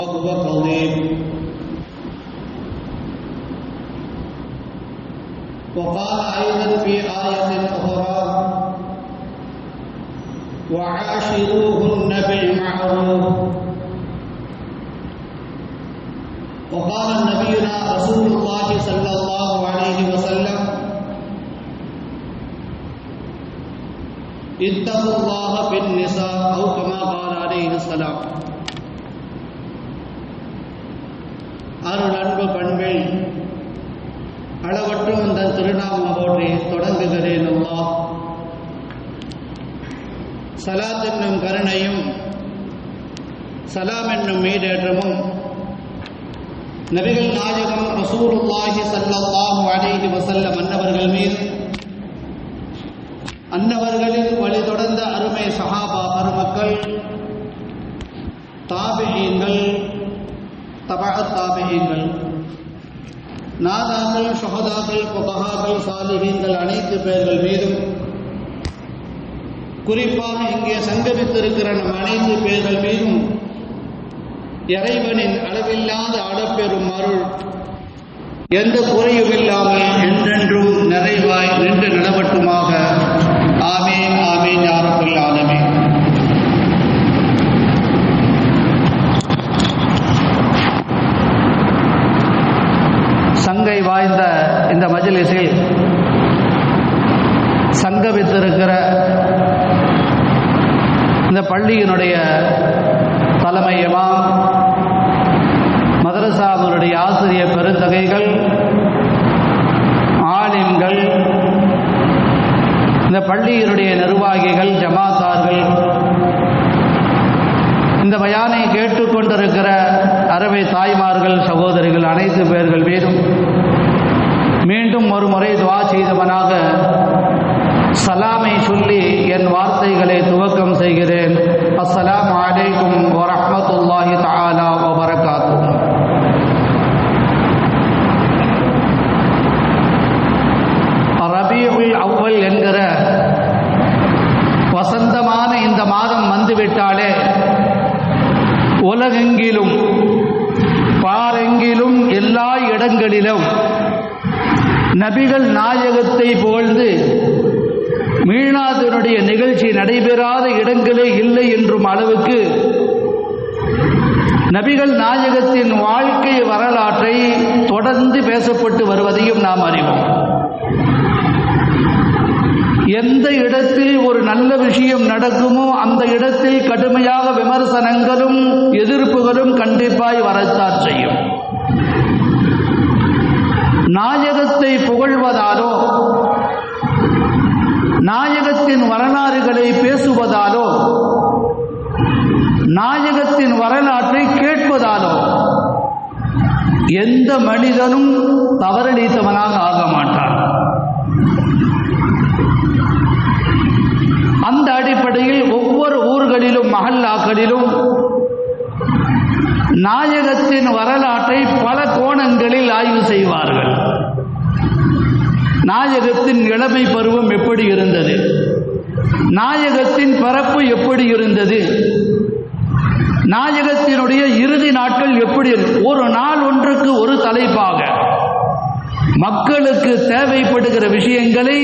وهو قدير. وقال أيضا في آية أخرى: وعاشروهن بالمعروف. وقال نبينا رسول الله صلى الله عليه وسلم: اتقوا الله في النساء أو كما قال عليه السلام. அருள் அன்பு பண்பில் அளவற்று வந்த திருநாமம் போற்றி தொடங்குகிறேன். அல்லாஹ் சலாத் என்னும் கருணையும் சலாம் என்னும் மீடேற்றமும் நபிகள் நாயகம் ரசூலுல்லாஹி ஸல்லல்லாஹு அலைஹி வஸல்லம் அன்னவர்கள் மீது, அன்னவர்களின் வழி தொடர்ந்த அருமை சஹாபா பெருமக்கள், தாபிஈன்கள், தபஅத் தாபிஈன்கள், நாதாக்கள், ஷுஹதாக்கள், ஃபுகஹாக்கள், சாலிஹீன்கள் அனைத்து பேர்கள் மீதும், குறிப்பாக இங்கே சங்கமித்திருக்கிற நம் அனைத்து பேர்கள் மீதும் இறைவனின் அளவில்லாத அளப்பெரும் அருள் எந்த குறையும் இல்லாமல் என்றென்றும் நிறைவாய் நின்று நிலவட்டுமாக. ஆமீன் ஆமீன் யா ரப்பல் ஆலமீன். சங்கை வாய்ந்த இந்த மஜ்லிஸில் சங்கமித்திருக்கிற இந்த பள்ளியினுடைய தலைமை இமாம், மதரசாவினுடைய ஆசிரியர் பெருந்தகைகள், ஆலிம்கள், இந்த பள்ளியினுடைய நிர்வாகிகள், ஜமாத்தார்கள், இந்த பயானை கேட்டுக்கொண்டிருக்கிற அருமை தாய்மார்கள், சகோதரிகள் அனைத்து பேர்கள் மீதும் மீண்டும் ஒரு முறை துஆ செய்தவனாக சலாமை சொல்லி என் வார்த்தைகளை துவக்கம் செய்கிறேன். அஸ்ஸலாமு அலைக்கும் வரஹ்மத்துல்லாஹி தஆலா வபரகாத்துஹு. ரபீஉல் அவ்வல் என்கிற வசந்தமான இந்த மாதம் வந்துவிட்டாலே உலகெங்கிலும் பாரெங்கிலும் எல்லா இடங்களிலும் நபிகள் நாயகத்தை புகழ்ந்து மீளாதினுடைய நிகழ்ச்சி நடைபெறாத இடங்களே இல்லை என்றும் அளவுக்கு நபிகள் நாயகத்தின் வாழ்க்கை வரலாற்றை தொடர்ந்து பேசப்பட்டு வருவதையும் நாம் அறிவோம். எந்த இடத்தில் ஒரு நல்ல விஷயம் நடக்குமோ அந்த இடத்தில் கடுமையாக விமர்சனங்களும் எதிர்ப்புகளும் கண்டிப்பாய் வரத்தான் செய்யும். நாயகத்தை புகழ்வதாலோ நாயகத்தின் வரலாறுகளை பேசுவதாலோ நாயகத்தின் வரலாற்றை கேட்பதாலோ எந்த மனிதனும் தவறளித்தவனாக ஆக மாட்டான். அந்த அடிப்படையில் ஒவ்வொரு ஊர்களிலும் மஹல்லாக்களிலும் நாயகத்தின் வரலாற்றை பல கோணங்களில் ஆய்வு செய்வார்கள். நாயகத்தின் இளமை பருவம் எப்படி இருந்தது, நாயகத்தின் பிறப்பு எப்படி இருந்தது, நாயகத்தினுடைய இறுதி நாட்கள் எப்படி, ஒரு நாள் ஒன்றுக்கு ஒரு தலைப்பாக மக்களுக்கு தேவைப்படுகிற விஷயங்களை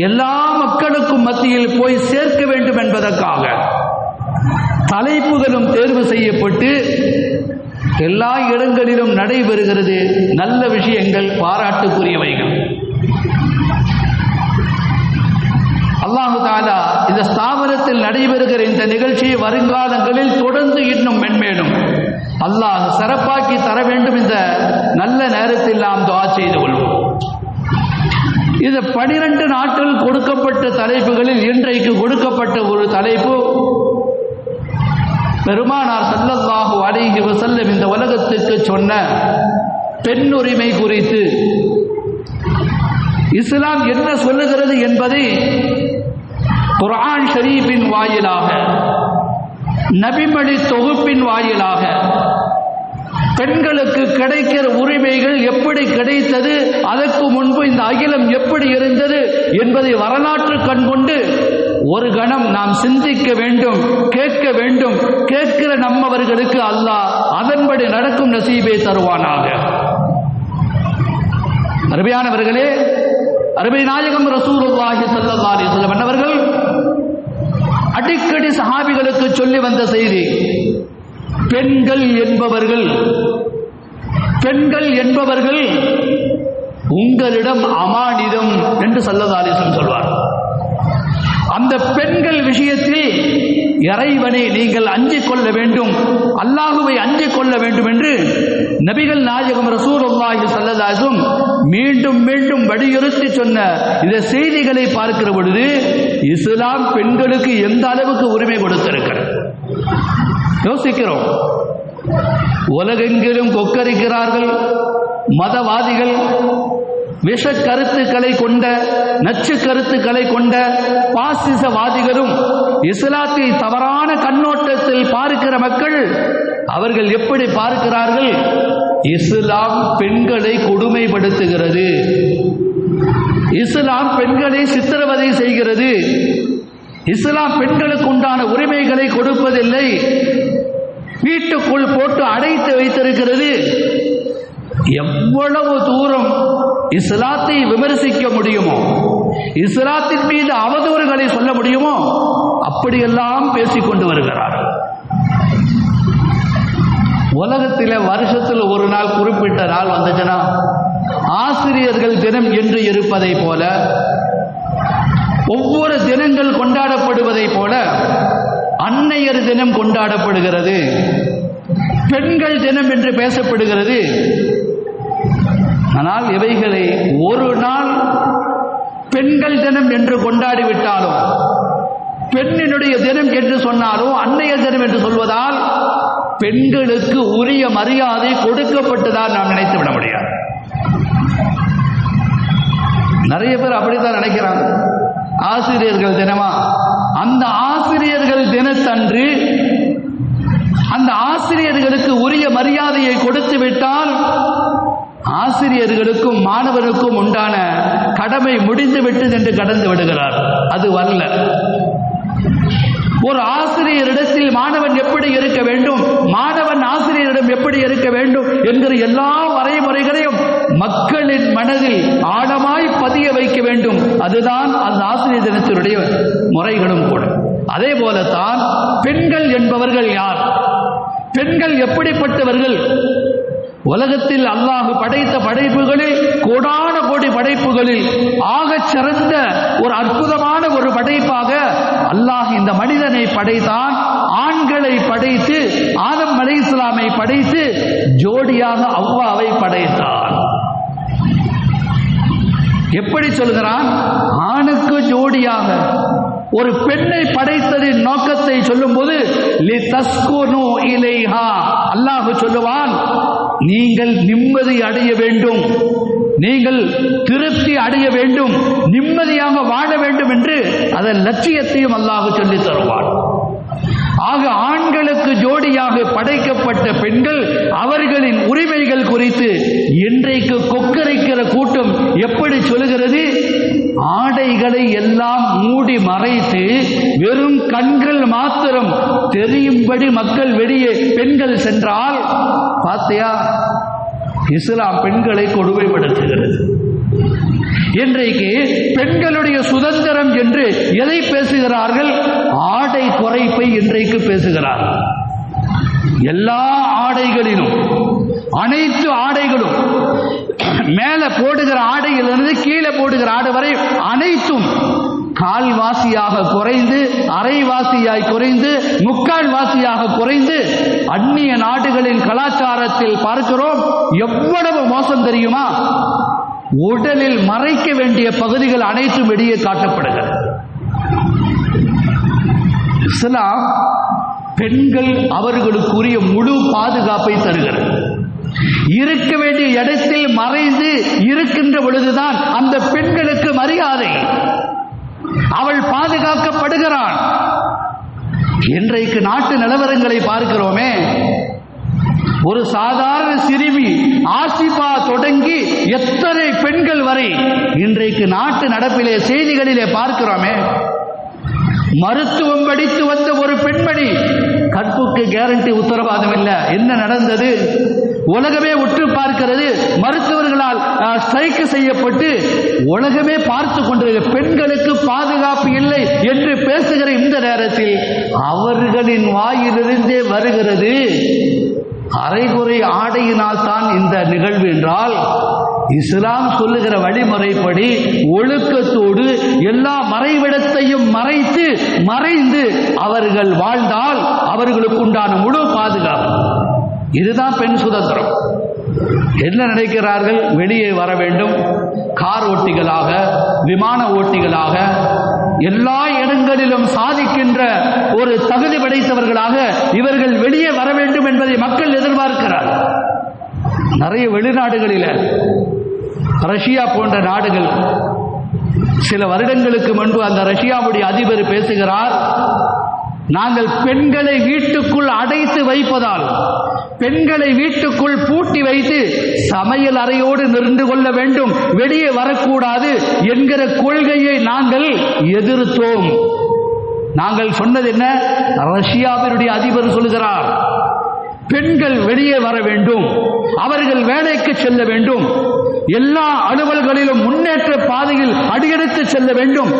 எல்லா மக்களுக்கும் மத்தியில் போய் சேர்க்க வேண்டும் என்பதற்காக தலைப்புகளும் தேர்வு செய்யப்பட்டு எல்லா இடங்களிலும் நடைபெறுகிறது. நல்ல விஷயங்கள், பாராட்டுக்குரியவைகள். அல்லாஹு தஆலா இந்த ஸ்தாபனத்தில் நடைபெறுகிற இந்த நிகழ்ச்சியை வருங்காலங்களில் தொடர்ந்து இன்னும் மென்மேலும் அல்லாஹ் சிறப்பாக்கி தர வேண்டும். இந்த நல்ல நேரத்தில் நாம் துஆ செய்து கொள்வோம். இது 12 நாட்கள் கொடுக்கப்பட்ட தலைப்புகளில் இன்றைக்கு கொடுக்கப்பட்ட ஒரு தலைப்பு, பெருமானார் ஸல்லல்லாஹு அலைஹி வஸல்லம் இந்த உலகத்துக்கு சொன்ன பெண்ணுரிமை குறித்து இஸ்லாம் என்ன சொல்லுகிறது என்பதை குர்ஆன் ஷரீஃபின் வாயிலாக, நபிமொழி தொகுப்பின் வாயிலாக பெண்களுக்கு கிடைக்கிற உரிமைகள் எப்படி கிடைத்தது, அதற்கு முன்பு இந்த அகிலம் எப்படி இருந்தது என்பதை வரலாற்று கண்கொண்டு ஒரு கணம் நாம் சிந்திக்க வேண்டும், கேட்க வேண்டும். கேட்கிற நம்மவர்களுக்கு அல்லாஹ் அதன்படி நடக்கும் நசீபை தருவானாக. அருமையானவர்களே, அருமை நாயகம் ரசூலுல்லாஹி ஸல்லல்லாஹு அலைஹி வஸல்லம் அவர்கள் அடிக்கடி சஹாபிகளுக்கு சொல்லி வந்த செய்தி, பெண்கள் என்பவர்கள் உங்களிடம் அமானிதம் என்று ஸல்லல்லாஹு அலைஹி வஸல்லம் சொல்வார். அந்த பெண்கள் விஷயத்தில் இறைவனை நீங்கள் அஞ்சிக் கொள்ள வேண்டும், அல்லாஹுவை அஞ்சிக் கொள்ள வேண்டும் என்று நபிகள் நாயகம் ரசூலுல்லாஹி ஸல்லல்லாஹு அலைஹி வஸல்லம் மீண்டும் மீண்டும் வலியுறுத்தி சொன்ன இந்த செய்திகளை பார்க்கிற பொழுது இஸ்லாம் பெண்களுக்கு எந்த அளவுக்கு உரிமை கொடுத்திருக்கிறது யோசிக்கிறோம். உலகெங்கிலும் கொக்கரிக்கிறார்கள் மதவாதிகள், விஷ கருத்துக்களை கொண்ட, நச்சு கருத்துக்களை கொண்ட பாசிசவாதிகளும் இஸ்லாத்தை தவறான கண்ணோட்டத்தில் பார்க்கிற மக்கள் அவர்கள் எப்படி பார்க்கிறார்கள்? இஸ்லாம் பெண்களை கொடுமைப்படுத்துகிறது, இஸ்லாம் பெண்களை சித்திரவதை செய்கிறது, இஸ்லாம் பெண்களுக்கு உண்டான உரிமைகளை கொடுப்பதில்லை, வீட்டுக்குள் போட்டு அடைத்து வைத்திருக்கிறது. எவ்வளவு தூரம் இஸ்லாத்தை விமர்சிக்க முடியுமோ, இஸ்லாத்தின் மீது அவதூறுகளை சொல்ல முடியுமோ அப்படியெல்லாம் பேசிக்கொண்டு வருகிறார். உலகத்தில் வருஷத்தில் ஒரு நாள், குறிப்பிட்ட நாள் வந்துச்சுன்னா ஆசிரியர்கள் தினம் என்று இருப்பதை போல, ஒவ்வொரு தினங்கள் கொண்டாடப்படுவதை போல அன்னையர் தினம் கொண்டாடப்படுகிறது, பெண்கள் தினம் என்று பேசப்படுகிறது. ஆனால் இவைகளை ஒரு நாள் பெண்கள் தினம் என்று கொண்டாடிவிட்டாலும், பெண்ணினுடைய தினம் என்று சொன்னாலும், அன்னையர் தினம் என்று சொல்வதால் பெண்களுக்கு உரிய மரியாதை கொடுக்கப்பட்டதால் நாம் நினைத்து விட முடியாது. நிறைய பேர் அப்படித்தான் நினைக்கிறாங்க. ஆசிரியர்கள் தினமா? அந்த ஆசிரியர்கள் தினத்தன்று அந்த ஆசிரியர்களுக்கு உரிய மரியாதையை கொடுத்து விட்டால் ஆசிரியர்களுக்கும் மாணவருக்கும் உண்டான கடமை முடிந்து விட்டது என்று கடந்து விடுகிறார். அது வரல. ஒரு ஆசிரியரிடத்தில் மாணவன் எப்படி இருக்க வேண்டும், மாணவன் ஆசிரியரிடம் எப்படி இருக்க வேண்டும் என்கிற எல்லா வரைமுறைகளையும் மக்களின் மனதில் ஆழமாய் பதிய வைக்க வேண்டும். அதுதான் அந்த ஆசிரியர் தினத்தினுடைய முறைகளும் கூட. அதே போலத்தான் பெண்கள் என்பவர்கள் யார், பெண்கள் எப்படிப்பட்டவர்கள்? உலகத்தில் அல்லாஹ் படைத்த படைப்புகளில், கோடான கோடி படைப்புகளில் ஆகச் சிறந்த ஒரு அற்புதமான ஒரு படைப்பாக அல்லாஹ் இந்த மனிதனை படைத்தான். ஆண்களை படைத்து ஆதம் அலைஹிஸ்ஸலாமை படைத்து ஜோடியாக அவ்வாவை படைத்தான். எப்படி சொல்கிறான்? ஆணுக்கு ஜோடியாக ஒரு பெண்ணை படைத்ததின் நோக்கத்தை சொல்லும் போது லிதஸ்குனு இலைஹா, அல்லாஹ் சொல்லுவான், நீங்கள் நிம்மதி அடைய வேண்டும், நீங்கள் திருப்தி அடைய வேண்டும், நிம்மதியாக வாழ வேண்டும் என்று அதன் லட்சியத்தையும் அல்லாஹ் சொல்லித் தருவான். ஆக ஆண்களுக்கு ஜோடியாக படைக்கப்பட்ட பெண்கள், அவர்களின் உரிமைகள் குறித்து இன்றைக்கு கொக்கரிக்கிற கூட்டம் எப்படி சொல்லுகிறது? ஆடைகளை எல்லாம் மூடி மறைத்து வெறும் கண்கள் மாத்திரம் தெரியும்படி மக்கள் வெளியே பெண்கள் சென்றால், பார்த்தியா, இஸ்லாம் பெண்களை கொடுமைப்படுத்துகிறது. இன்றைக்கு பெண்களுடைய சுதந்திரம் என்று எதை பேசுகிறார்கள்? ஆடை குறைப்பை இன்றைக்கு பேசுகிறார்கள். எல்லா ஆடைகளிலும், அனைத்து ஆடைகளும், மேல போடுகிற ஆடையிலிருந்து கீழே போடுகிற ஆடை வரை அனைத்தும் கால்வாசியாக குறைந்து, அரைவாசியாய் குறைந்து, முக்கால்வாசியாக குறைந்து அந்நிய நாடுகளின் கலாச்சாரத்தில் பார்க்கிறோம். எவ்வளவு மோசம் தெரியுமா? உடலில் மறைக்க வேண்டிய பகுதிகள் அனைத்தும் வெளியே காட்டப்படுகிறது. இஸ்லாம் பெண்கள் அவர்களுக்குரிய முழு பாதுகாப்பை தருகிறது. இருக்க வேண்டிய இடத்தில் மறைந்து இருக்கின்ற பொழுதுதான் அந்த பெண்களுக்கு மரியாதை, அவள் பாதுகாக்கப்படுகிறாள். இன்றைக்கு நாட்டு நிலவரங்களை பார்க்கிறோமே. ஒரு சாதாரண சிறுமி ஆசிபா தொடங்கி எத்தனை பெண்கள் வரை இன்றைக்கு நாட்டு நடப்பிலே, செய்திகளிலே பார்க்கிறோமே. மருத்துவம் படித்து வந்த ஒரு பெண்மணி, கற்புக்கு கேரண்டி உத்தரவாதம் இல்லை. என்ன நடந்தது? உலகமே உற்று பார்க்கிறது. மருத்துவர்களால் ஸ்ட்ரைக் செய்யப்பட்டு உலகமே பார்த்து கொண்டிருக்கிற பெண்களுக்கு பாதுகாப்பு இல்லை என்று பேசுகிற இந்த நேரத்தில் அவர்களின் வாயிலிருந்தே வருகிறது, அரைகுறை ஆடையினால் தான் இந்த நிகழ்வு என்றால், இஸ்லாம் சொல்லுகிற வழிமுறைப்படி ஒழுக்கத்தோடு எல்லா மறைவிடத்தையும் மறைந்து அவர்கள் வாழ்ந்தால் அவர்களுக்கு உண்டான முழு பாதுகாப்பு. இதுதான் பெண் சுதந்திரம். என்ன நினைக்கிறார்கள்? வெளியே வர வேண்டும், கார் ஓட்டிகளாக, விமான ஓட்டிகளாக, எல்லா இடங்களிலும் சாதிக்கின்ற ஒரு தகுதி படைத்தவர்களாக இவர்கள் வெளியே வர வேண்டும் என்பதை மக்கள் எதிர்பார்க்கிறார். நிறைய வெளிநாடுகளில், ரஷ்யா போன்ற நாடுகள், சில வருடங்களுக்கு முன்பு அந்த ரஷ்யாவுடைய அதிபர் பேசுகிறார், நாங்கள் பெண்களை வீட்டுக்குள் அடைத்து வைப்பதால், பெண்களை வீட்டுக்குள் பூட்டி வைத்து சமையல் அறையோடு நின்று கொள்ள வேண்டும், வெளியே வரக்கூடாது என்கிற கொள்கையை நாங்கள் எதிர்த்தோம். நாங்கள் சொன்னது என்ன? ரஷ்யாவினுடைய அதிபர் சொல்கிறார், பெண்கள் வெளியே வர வேண்டும், அவர்கள் வேலைக்கு செல்ல வேண்டும், எல்லா அலுவல்களிலும் முன்னேற்ற பாதையில் அடியெடுத்து செல்ல வேண்டும்,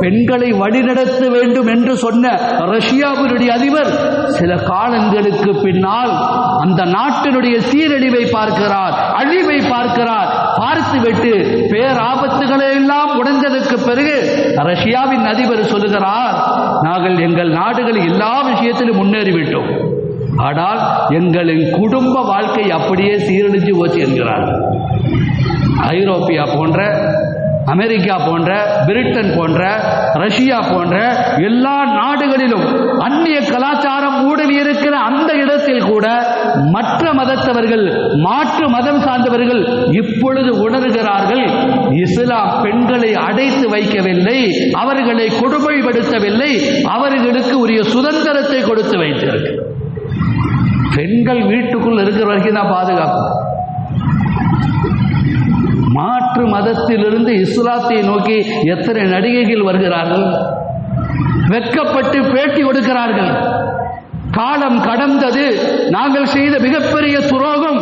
பெண்களை வழிநடத்த வேண்டும் என்று சொன்ன ரஷ்யாவினுடைய அதிபர் சில காலங்களுக்கு பின்னால் அந்த நாட்டினுடைய சீரழிவை பார்க்கிறார், அழிவை பார்க்கிறார். பார்த்துவிட்டு பேராபத்துகளை எல்லாம் உடைந்ததற்கு பிறகு ரஷ்யாவின் அதிபர் சொல்லுகிறார், நாங்கள் எங்கள் நாடுகளில் எல்லா விஷயத்திலும் முன்னேறிவிட்டோம், ஆனால் எங்களின் குடும்ப வாழ்க்கை அப்படியே சீரழிஞ்சு போச்சு என்கிறார். ஐரோப்பியா போன்ற, அமெரிக்கா போன்ற, பிரிட்டன் போன்ற, ரஷ்யா போன்ற எல்லா நாடுகளிலும் அந்நிய கலாச்சாரம் ஊடுருவி இருக்கிற அந்த இடத்தில் கூட மற்ற மதத்தவர்கள், மாற்று மதம் சார்ந்தவர்கள் இப்பொழுது உணர்கிறார்கள், இஸ்லாம் பெண்களை அடைத்து வைக்கவில்லை, அவர்களை கொடுமைப்படுத்தவில்லை, அவர்களுக்கு உரிய சுதந்திரத்தை கொடுத்து வைத்திருக்கு. பெண்கள் வீட்டுக்குள் இருக்கிற வரைக்கும் தான் பாதுகாப்பு. மாற்று மதத்திலிருந்து இஸ்லாத்தை நோக்கி எத்தனை நடிகைகள் வருகிறார்கள், வெட்கப்பட்டு பேட்டி கொடுக்கிறார்கள். காலம் கடந்தது, நாங்கள் செய்த மிகப்பெரிய துரோகம்,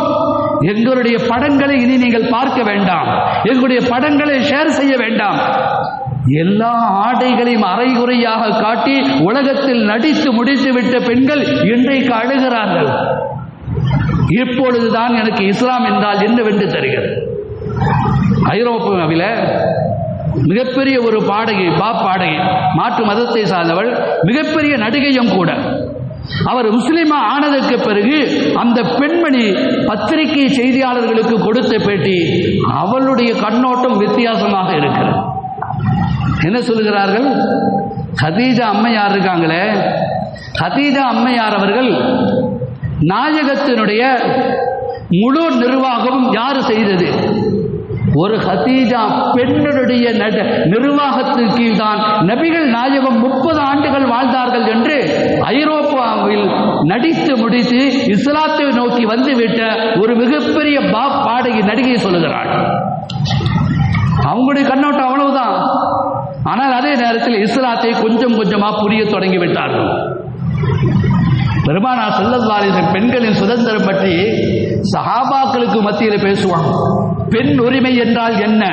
எங்களுடைய படங்களை இனி நீங்கள் பார்க்க வேண்டாம், எங்களுடைய படங்களை ஷேர் செய்ய வேண்டாம், எல்லா ஆடைகளையும் அரைகுறையாக காட்டி உலகத்தில் நடித்து முடித்துவிட்ட பெண்கள் இன்றைக்கு அழுகிறார்கள். இப்பொழுதுதான் எனக்கு இஸ்லாம் என்றால் என்னவென்று தெரிகிறது. ஐரோப்பாவில் மிகப்பெரிய ஒரு பாடகி, பாடகி, மாற்று மதத்தை சார்ந்தவள், மிகப்பெரிய நடிகையும் கூட. அவர் முஸ்லிமா ஆனதற்கு பிறகு அந்த பெண்மணி பத்திரிகை செய்தியாளர்களுக்கு கொடுத்த பேட்டி, அவளுடைய கண்ணோட்டம் வித்தியாசமாக இருக்கிறது. என்ன சொல்கிறார்கள்? கதீஜா அம்மையார் இருக்காங்களே, கதீஜா அம்மையார் அவர்கள் நாயகத்தினுடைய முழு நிர்வாகமும் யார் செய்தது? ஒரு கதீஜா பெண்ணுடைய நிர்வாகத்தின் கீழ் தான் நபிகள் நாயகம் 30 ஆண்டுகள் வாழ்ந்தார்கள் என்று ஐரோப்பாவில் நடித்து முடித்து இஸ்லாத்தை நோக்கி வந்துவிட்ட ஒரு மிகப்பெரிய பாடகி நடிகை சொல்லுகிறாள். அவங்களுடைய கண்ணோட்டம் அவ்வளவுதான். ஆனால் அதே நேரத்தில் இஸ்லாத்தை கொஞ்சம் கொஞ்சமாக புரிய தொடங்கி விட்டார்கள். பெருமானார் ஸல்லல்லாஹு அலைஹி வஸல்லம் பெண்களின் சுதந்திரம் பற்றி சஹாபாக்களுக்கு மத்தியில் பேசுவாங்க. பெண் உரிமை என்றால் என்ன?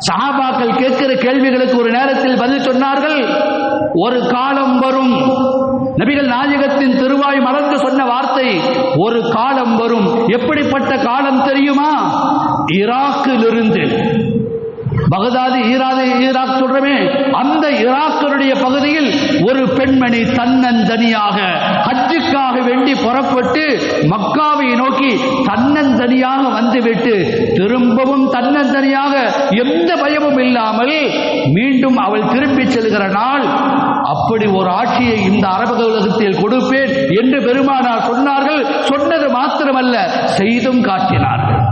சஹாபாக்கள் கேட்கிற கேள்விகளுக்கு ஒரு நேரத்தில் பதில் சொன்னார்கள். ஒரு காலம் வரும், நபிகள் நாயகத்தின் திருவாய் மலர்ந்து சொன்ன வார்த்தை, ஒரு காலம் வரும். எப்படிப்பட்ட காலம் தெரியுமா? ஈராக்கிலிருந்து, பகதாது ஈராக் சொல்றமே, அந்த ஈராக்கினுடைய பகுதியில் ஒரு பெண்மணி தன்னந்தனியாக ஹஜ்ஜுக்காக வேண்டி புறப்பட்டு மக்காவை நோக்கி தன்னந்தனியாக வந்துவிட்டு திரும்பவும் தன்னந்தனியாக எந்த பயமும் இல்லாமல் மீண்டும் அவள் திரும்பி செல்கிற நாள், அப்படி ஒரு ஆட்சியை இந்த அரபு உலகத்தில் கொடுப்பேன் என்று பெருமானார் சொன்னார்கள். சொன்னது மாத்திரமல்ல, செய்தும் காட்டினார்கள்.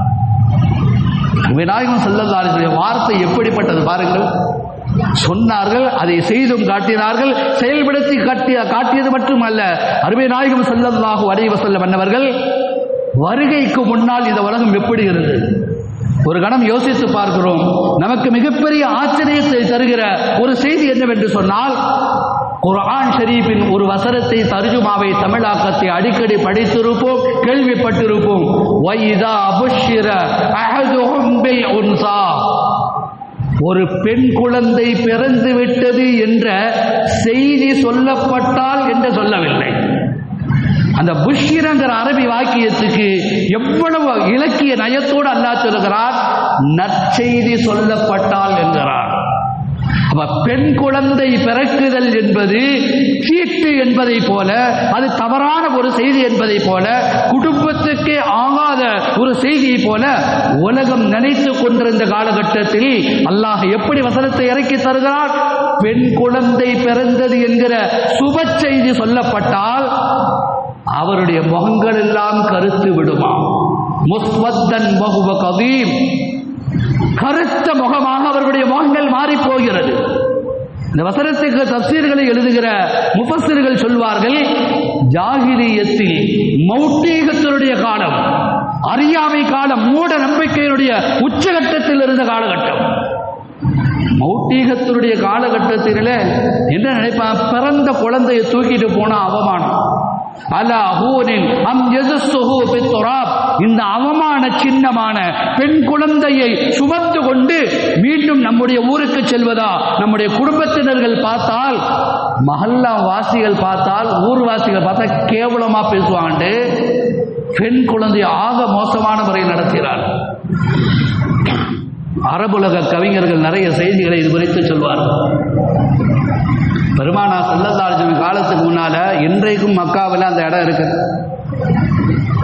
விநாயகம் ஸல்லல்லாஹு அலைஹி வஸல்லம் வார்த்தை எப்படிப்பட்டது பாருங்கள். சொன்னார்கள், அதை செய்தும் காட்டினார்கள். செயல்படுத்தி காட்டியது மட்டுமல்ல, அருமை நாயகம் ஸல்லல்லாஹு அலைஹி வஸல்லம் அன்னவர்கள் வருகைக்கு முன்னால் இந்த உலகம் எப்படி இருந்தது? ஒரு கணம் யோசித்து பார்க்கிறோம். நமக்கு மிகப்பெரிய ஆச்சரியத்தை தருகிற ஒரு செய்தி என்னவென்று சொன்னால், குர்ஆன் ஷரீஃபின் ஒரு வசனத்தை தர்ஜுமாவை தமிழாக்கத்தை அடிக்கடி படித்திருப்போம், கேள்விப்பட்டிருப்போம். வைதா புஷ்ஷிர அஹதுஹும் பில் உன்சா, ஒரு பெண் குழந்தை பிறந்து விட்டது என்ற செய்தி சொல்லப்பட்டால் என்று சொல்லவில்லை. அந்த புஷ்ஷிரங்கிற அரபி வாக்கியத்துக்கு எவ்வளவு இலக்கிய நயத்தோடு அல்லாஹ் சொல்கிறார், நற்செய்தி சொல்லப்பட்டால் என்கிறார். பெண் குழந்தை பிறக்குதல் என்பது சீட்டு என்பதை போல, அது தவறான ஒரு செய்தி என்பதை போல, குடும்பத்துக்கே ஆகாத ஒரு செய்தியை போல உலகம் நினைத்து கொண்டிருந்த காலகட்டத்தில் அல்லாஹ் எப்படி வசனத்தை இறக்கி தருகிறார்? பெண் குழந்தை பிறந்தது என்கிற சுப செய்தி சொல்லப்பட்டால் அவருடைய முகங்கள் எல்லாம் கருத்து விடுமா? முஸ்வத்தன் வஹுவ கதீம், கருத்த முகமாக அவர்களுடைய முகங்கள் மாறி போகிறது. இந்த வசனத்துக்கு தஃசீர்களை எழுதுகிற முஃபஸ்ஸிர்கள் சொல்வார்கள், ஜாஹிலியத்தில் மௌட்டீகத்தினுடைய காலம், அறியாமை காலம், மூட நம்பிக்கையினுடைய உச்சகட்டத்தில் இருந்த காலகட்டம். மௌட்டீகத்தினுடைய காலகட்டத்திலே என்ன நினைப்பான்? பிறந்த குழந்தையை தூக்கிட்டு போனா அவமானம். அலா ஹூனின் அம் யஸுஹு பித்துராப், இந்த அவமான சின்னமான பெண் குழந்தையை சுமந்து கொண்டு மீண்டும் நம்முடைய ஊருக்கு செல்வதா? நம்முடைய குடும்பத்தினர்கள் பார்த்தால், மஹல்லா வாசிகள் பார்த்தால், ஊர்வாசிகள் பார்த்தா கேவலமா பேசுவாங்க. பெண் குழந்தையை ஆக மோசமான முறை நடத்துகிறார். அரபுலக கவிஞர்கள் நிறைய செய்திகளை இது குறித்து சொல்வார்கள். பெருமானா ஸல்லல்லாஹு அலைஹி வஸல்லம் காலத்துக்கு முன்னால இன்றைக்கும் மக்காவில் அந்த இடம் இருக்கு.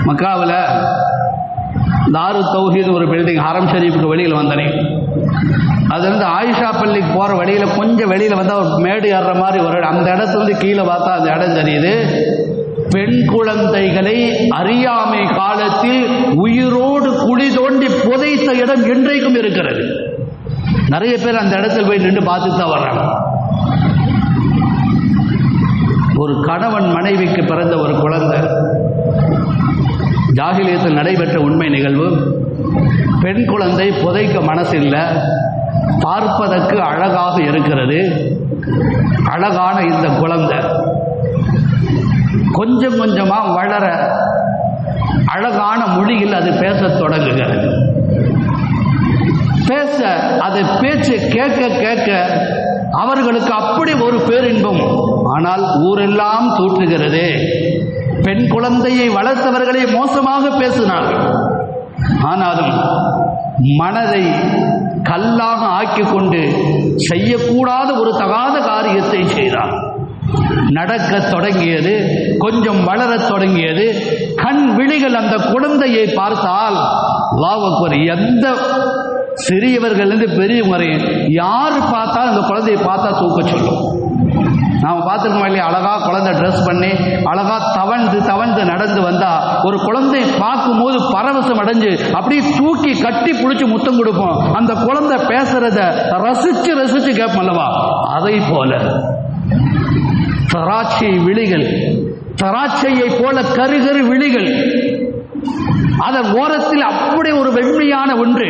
மக்காவில் தாரு தௌஹீத் ஒரு பில்டிங், ஹரம் ஷரீஃபுக்கு வெளியில் வந்தனே, அதுலேருந்து ஆயிஷா பள்ளிக்கு போகிற வழியில் கொஞ்சம் வெளியில் வந்தால் ஒரு மேடு ஏறுற மாதிரி ஒரு அந்த இடத்துல கீழே பார்த்தா அந்த இடம் தெரியுது. பெண் குழந்தைகளை அறியாமை காலத்தில் உயிரோடு குழி தோண்டி புதைத்த இடம் இன்றைக்கும் இருக்கிறது. நிறைய பேர் அந்த இடத்துல போய் நின்று பார்த்துட்டு தான் வர்றாங்க. ஒரு கணவன் மனைவிக்கு பிறந்த ஒரு குழந்தை, ஜாஹிலியத்தில் நடைபெற்ற உண்மை நிகழ்வு. பெண் குழந்தை புதைக்க மனசில்லை, பார்ப்பதற்கு அழகாக இருக்கிறது. அழகான இந்த குழந்தை கொஞ்சம் கொஞ்சமாக வளர அழகான மொழியில் அது பேசத் தொடங்குகிறது. பேச அது பேச்சு கேட்க கேட்க அவர்களுக்கு அப்படி ஒரு பேரின்பம். ஆனால் ஊரெல்லாம் தூற்றுகிறது. பெண் குழந்தையை வளர்த்தவர்களை மோசமாக பேசினார்கள். ஆனாலும் மனதை கல்லாக ஆக்கிக் கொண்டு செய்யக்கூடாத ஒரு தகாத காரியத்தை செய்தார். நடக்க தொடங்கியது, கொஞ்சம் வளரத் தொடங்கியது. கண் விழிகள் அந்த குழந்தையை பார்த்தால், அல்லாஹ் அக்பர், எந்த சிறியவர்களிலிருந்து பெரியவரை யார் பார்த்தாலும் அந்த குழந்தையை பார்த்தா தூக்க சொல்லும். நாம் பார்த்துருக்கோம் இல்லையா? அழகா குழந்தை ட்ரெஸ் பண்ணி அழகா தவழ்ந்து நடந்து வந்தா ஒரு குழந்தையை பார்க்கும்போது பரவசம் அடைஞ்சு அப்படியே தூக்கி கட்டி பிடிச்சி முத்தம் கொடுப்போம். அந்த குழந்தை பேசுறத ரசிச்சு ரசிச்சு கேட்போம்லவா? அதை போல திராட்சை விழிகள், திராட்சையை போல கருகரு விழிகள், அதன் ஓரத்தில் அப்படி ஒரு வெண்மையான ஒன்று,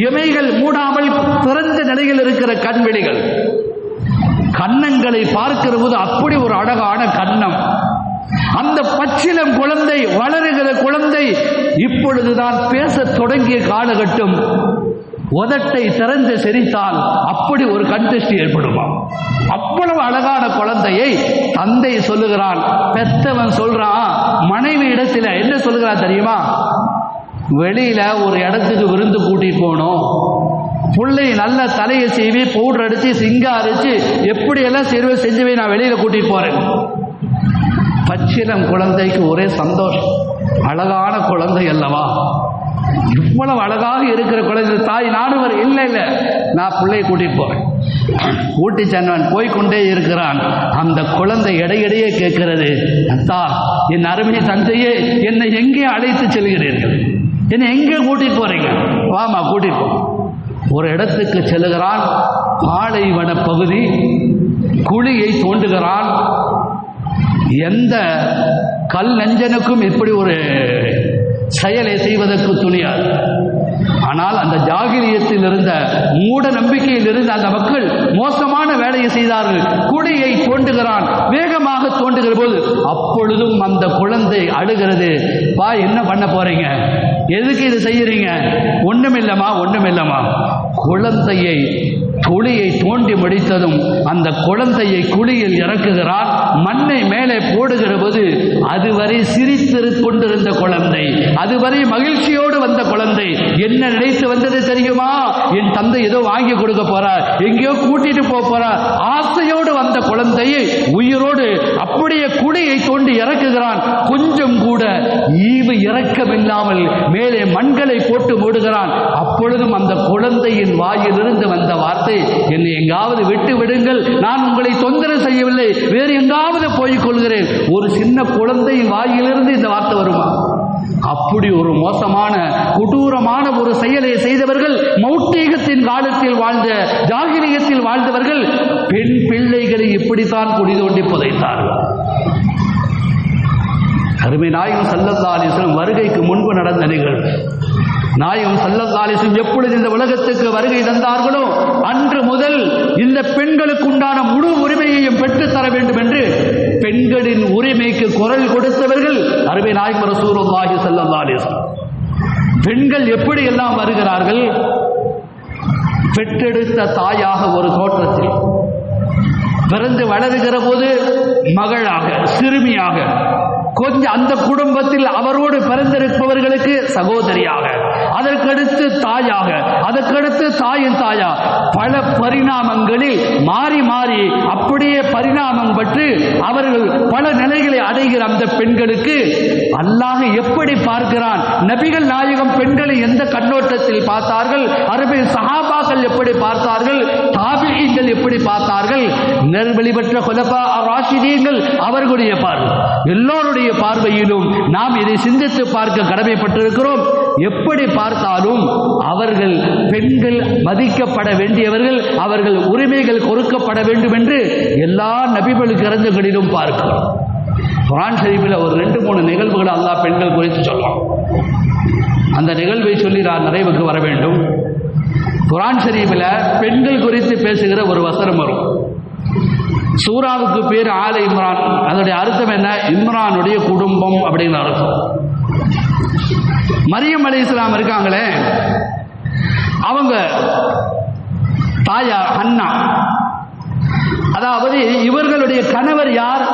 இமைகள் மூடாமல் திறந்த நிலையில் இருக்கிற கண்விழிகள், கன்னங்களை பார்க்கிற போது அப்படி ஒரு அழகான கன்னம். அந்த பச்சிலம் குழந்தை, வளருகிற குழந்தை இப்பொழுதுதான் பேசத் தொடங்கிய காலகட்டம். உதட்டை திறந்து சிரித்தால் அப்படி ஒரு கண்திஷ்டி ஏற்படுமா? அவ்வளவு அழகான குழந்தையை தந்தை சொல்லுகிறான். பெத்தவன் சொல்றான் மனைவி இடத்துல என்ன சொல்லுகிறான் தெரியுமா? வெளியில ஒரு இடத்துக்கு விருந்து கூட்டிட்டு போகணும், பிள்ளை நல்ல தலையை செய்வி பவுடர் அடிச்சு சிங்காரிச்சு எப்படியெல்லாம் செஞ்சுவே நான் வெளியில கூட்டிட்டு போறேன். பச்சிலம் குழந்தைக்கு ஒரே சந்தோஷம். அழகான குழந்தை அல்லவா, இவ்வளவு அழகாக இருக்கிற குழந்தை. தாய் நானும் இல்லை இல்லை நான் பிள்ளையை கூட்டிட்டு போறேன். கூட்டி சென்றவன் போய்கொண்டே இருக்கிறான். அந்த குழந்தை இடையிடையே கேட்கிறது, அத்தா என் அருமை தந்தையே என்னை எங்கே அழைத்து செல்கிறீர்கள், என்னை எங்கே கூட்டிட்டு போறீங்க? வாமா கூட்டிட்டு போ. ஒரு இடத்துக்கு செல்லுகிறான். பாலைவன பகுதி, குழியை தோண்டுகிறான். எந்த கல் நெஞ்சனுக்கும் இப்படி ஒரு செயலை செய்வதற்கு துணியாது. ஆனால் அந்த ஜாகிலியத்தில் இருந்த மூட நம்பிக்கையில் இருந்த அந்த மக்கள் மோசமான வேலையை செய்தார்கள். குழியை தோண்டுகிறான், வேகமாக தோண்டுகிற போது அப்பொழுதும் அந்த குழந்தை அழுகிறது. பா, என்ன பண்ண போறீங்க, எதுக்கு இது செய்யறீங்க? ஒண்ணுமில்லமா, ஒண்ணுமில்லமா. குழந்தையை குழியை தோண்டி முடித்ததும் அந்த குழந்தையை குழியில் இறக்குகிறான். மண்ணை மேலே போடுகிற போது அதுவரை சிரித்து கொண்டிருந்த குழந்தை, அதுவரை மகிழ்ச்சியோடு வந்த குழந்தை என்ன நினைத்து வந்தது தெரியுமா? என் தந்தை ஏதோ வாங்கி கொடுக்க போறார், எங்கேயோ கூட்டிட்டு போறார். ஆசையோடு வந்த குழந்தையை உயிரோடு அப்படியே குழியை தோண்டி இறக்குகிறான். கொஞ்சம் கூட ஈவு இறக்கமில்லாமல் மேலே மண்களை போட்டு மூடுகிறான். அப்பொழுதும் அந்த குழந்தையின் வாயிலிருந்து வந்த வார்த்தை, என்னை எங்காவது விட்டு விடுங்கள், நான் உங்களை தொந்தரவு செய்யவில்லை, வேறு எங்காவது போய் கொள்கிறேன். ஒரு சின்ன குழந்தையின் வாயிலிருந்து இந்த வார்த்தை வருமா? அப்படி ஒரு மோசமான கொடூரமான ஒரு செயலை செய்தவர்கள் மௌட்டீகத்தின் காலத்தில் வாழ்ந்த, ஜாகிலியத்தில் வாழ்ந்தவர்கள் பெண் பிள்ளைகளை இப்படித்தான் குழி தோண்டி புதைத்தார்கள். அருமை நாயகம் ஸல்லல்லாஹு அலைஹி வஸல்லம் வருகைக்கு முன்பு நடந்த நிகழ்வு. நாயகம் ஸல்லல்லாஹு அலைஹி வஸல்லம் எப்பொழுது இந்த உலகத்துக்கு வருகை தந்தார்களோ அன்று முதல் இந்த பெண்களுக்கு உண்டான முழு உரிமையையும் பெற்றுத்தர வேண்டும் என்று பெண்களின் உரிமைக்கு குரல் கொடுத்தவர்கள் அருமை நாயகம் ரசூலுல்லாஹி ஸல்லல்லாஹு அலைஹி வஸல்லம். பெண்கள் எப்படி எல்லாம் வருகிறார்கள்? பெற்றெடுத்த தாயாக ஒரு தோற்றத்தில், பிறந்து வளருகிற போது மகளாக, சிறுமியாக, கொஞ்சம் அந்த குடும்பத்தில் அவரோடு பிறந்திருப்பவர்களுக்கு சகோதரியாக, அதற்கடுத்து தாயாக, அதற்கடுத்து தாயின் தாயா, பல பரிணாமங்களில் மாறி மாறி அப்படியே பரிணாமம் பெற்று அவர்கள் பல நிலைகளை அடைகிற அந்த பெண்களுக்கு அல்லாஹ் எப்படி பார்க்கிறான்? நபிகள் நாயகம் பெண்களை எந்த கண்ணோட்டத்தில் பார்த்தார்கள்? அரபி சஹாபாக்கள் எப்படி பார்த்தார்கள்? தாபிஈன்கள் எப்படி பார்த்தார்கள்? நெர்வழி பெற்ற குலஃபா ராஷிதீன்கள் அவர்களுடைய பார்வை, எல்லோருடைய பார்வையிலும் நாம் இதை சிந்தித்து பார்க்க கடமைப்பட்டிருக்கிறோம். எப்படி பார்த்தாலும் அவர்கள் பெண்கள் மதிக்கப்பட வேண்டியவர்கள், அவர்கள் உரிமைகள் கொடுக்கப்பட வேண்டும் என்று எல்லா நபிகள் கிரந்தங்களிலும் பார்க்கிறோம். குர்ஆன் ஷரீஃபில் ஒரு 2-3 நிகழ்வுகளை அல்லாஹ் பெண்கள் குறித்து சொல்லுவான். அந்த நிகழ்வை சொல்லி நான் நிறைவுக்கு வர வேண்டும். குர்ஆன் ஷரீஃபில் பெண்கள் குறித்து பேசுகிற ஒரு வசனம் வரும். சூராவுக்கு பேர் ஆல இம்ரான். அதனுடைய அர்த்தம் என்ன? இம்ரானுடைய குடும்பம் அப்படின்னு அர்த்தம். மரியம் அலைஹிஸ்ஸலாம் இருக்காங்களே, அவங்க தாயார் ஹன்னா, அதாவது இவர்களுடைய கணவர் யார்?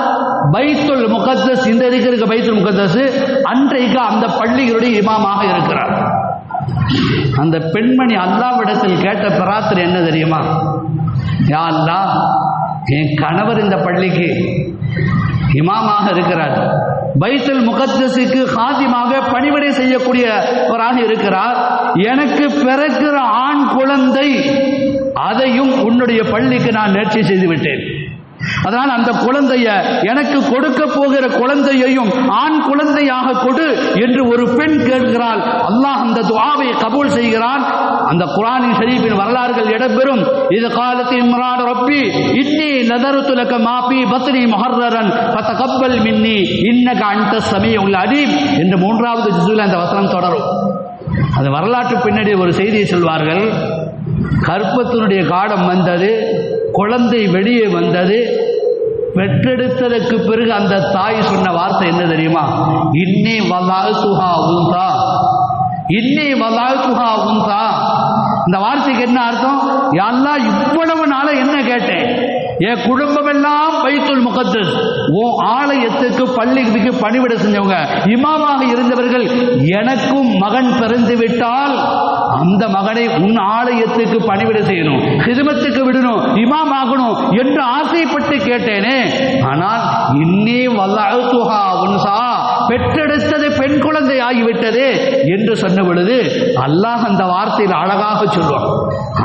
பைத்துல் முகத்தஸ், இந்த இருக்கிற பைத்துல் முகத்தஸ் அன்றைக்கு அந்த பள்ளிகளுடைய இமாமாக இருக்கிறார். அந்த பெண்மணி அல்லாஹ்விடத்தில் கேட்ட பிரார்த்தனை என்ன தெரியுமா? யா அல்லாஹ், என் கணவர் இந்த பள்ளிக்கு இமாமாக இருக்கிறார், பைத்துல் முகத்தஸுக்கு காதிமாக பணிவிடை செய்யக்கூடியவராக இருக்கிறார். எனக்கு பிறக்கிற ஆண் குழந்தை அதையும் உன்னுடைய பள்ளிக்கு நான் நேர்ச்சி செய்து விட்டேன். அதனால் அந்த குழந்தைய எனக்கு கொடுக்க போகிற குழந்தையையும் ஆண் குழந்தையாக கொடு என்று ஒரு பெண் கேட்கிறாள். அல்லாஹ் அந்த துஆவை கபூல் செய்கிறான். அந்த குர்ஆனின் ஷரீஃபின் வரலாறுகள் இடம்பெறும். இது காலத்து இம்ரான் ரப்பி இன்னி நதருது லக மா ஃபீ பத்னி முஹர்ரரன் ஃபதகப்பல் மின்னி இன்னக அன்த ஸமீஉல் அலீம் என்று 3வது ஜுஸுல அந்த வசனம் தொடரும். அந்த வரலாற்று பின்னாடி ஒரு செய்தியை சொல்வார்கள். கர்ப்பத்தினுடைய காலம் வந்தது, குழந்தை வெளியே வந்தது. பெற்றெடுத்ததற்கு பிறகு அந்த தாய் சொன்ன வார்த்தை என்ன தெரியுமா? இன்னி வலாதுஹா உன்தா, இன்னி வலாதுஹா உன்தா. இந்த வார்த்தைக்கு என்ன அர்த்தம்? யா அல்லாஹ், இவ்வளவு நாள என்ன கேட்டேன்? என் குடும்பம் எல்லாம் பைத்துல் முகத்தஸ், ஓ ஆலயத்துக்கு பள்ளிக்கு பணிவிட செஞ்சவங்க, இமாமாக இருந்தவர்கள், எனக்கும் மகன் பிறந்து விட்டால் அந்த மகனை உன் ஆலயத்துக்கு பணிவிட செய்யணும், ஹிதமத்துக்கு விடணும், இமாம் ஆகணும் என்று ஆசைப்பட்டு கேட்டேனே. ஆனால் இன்னி வலஅதுஹா உன்சா, பெற்றெடுத்தது பெண் குழந்தை ஆகிவிட்டது என்று சொன்ன பொழுது அல்லாஹ் அந்த வார்த்தையில் அழகாக சொல்வான்.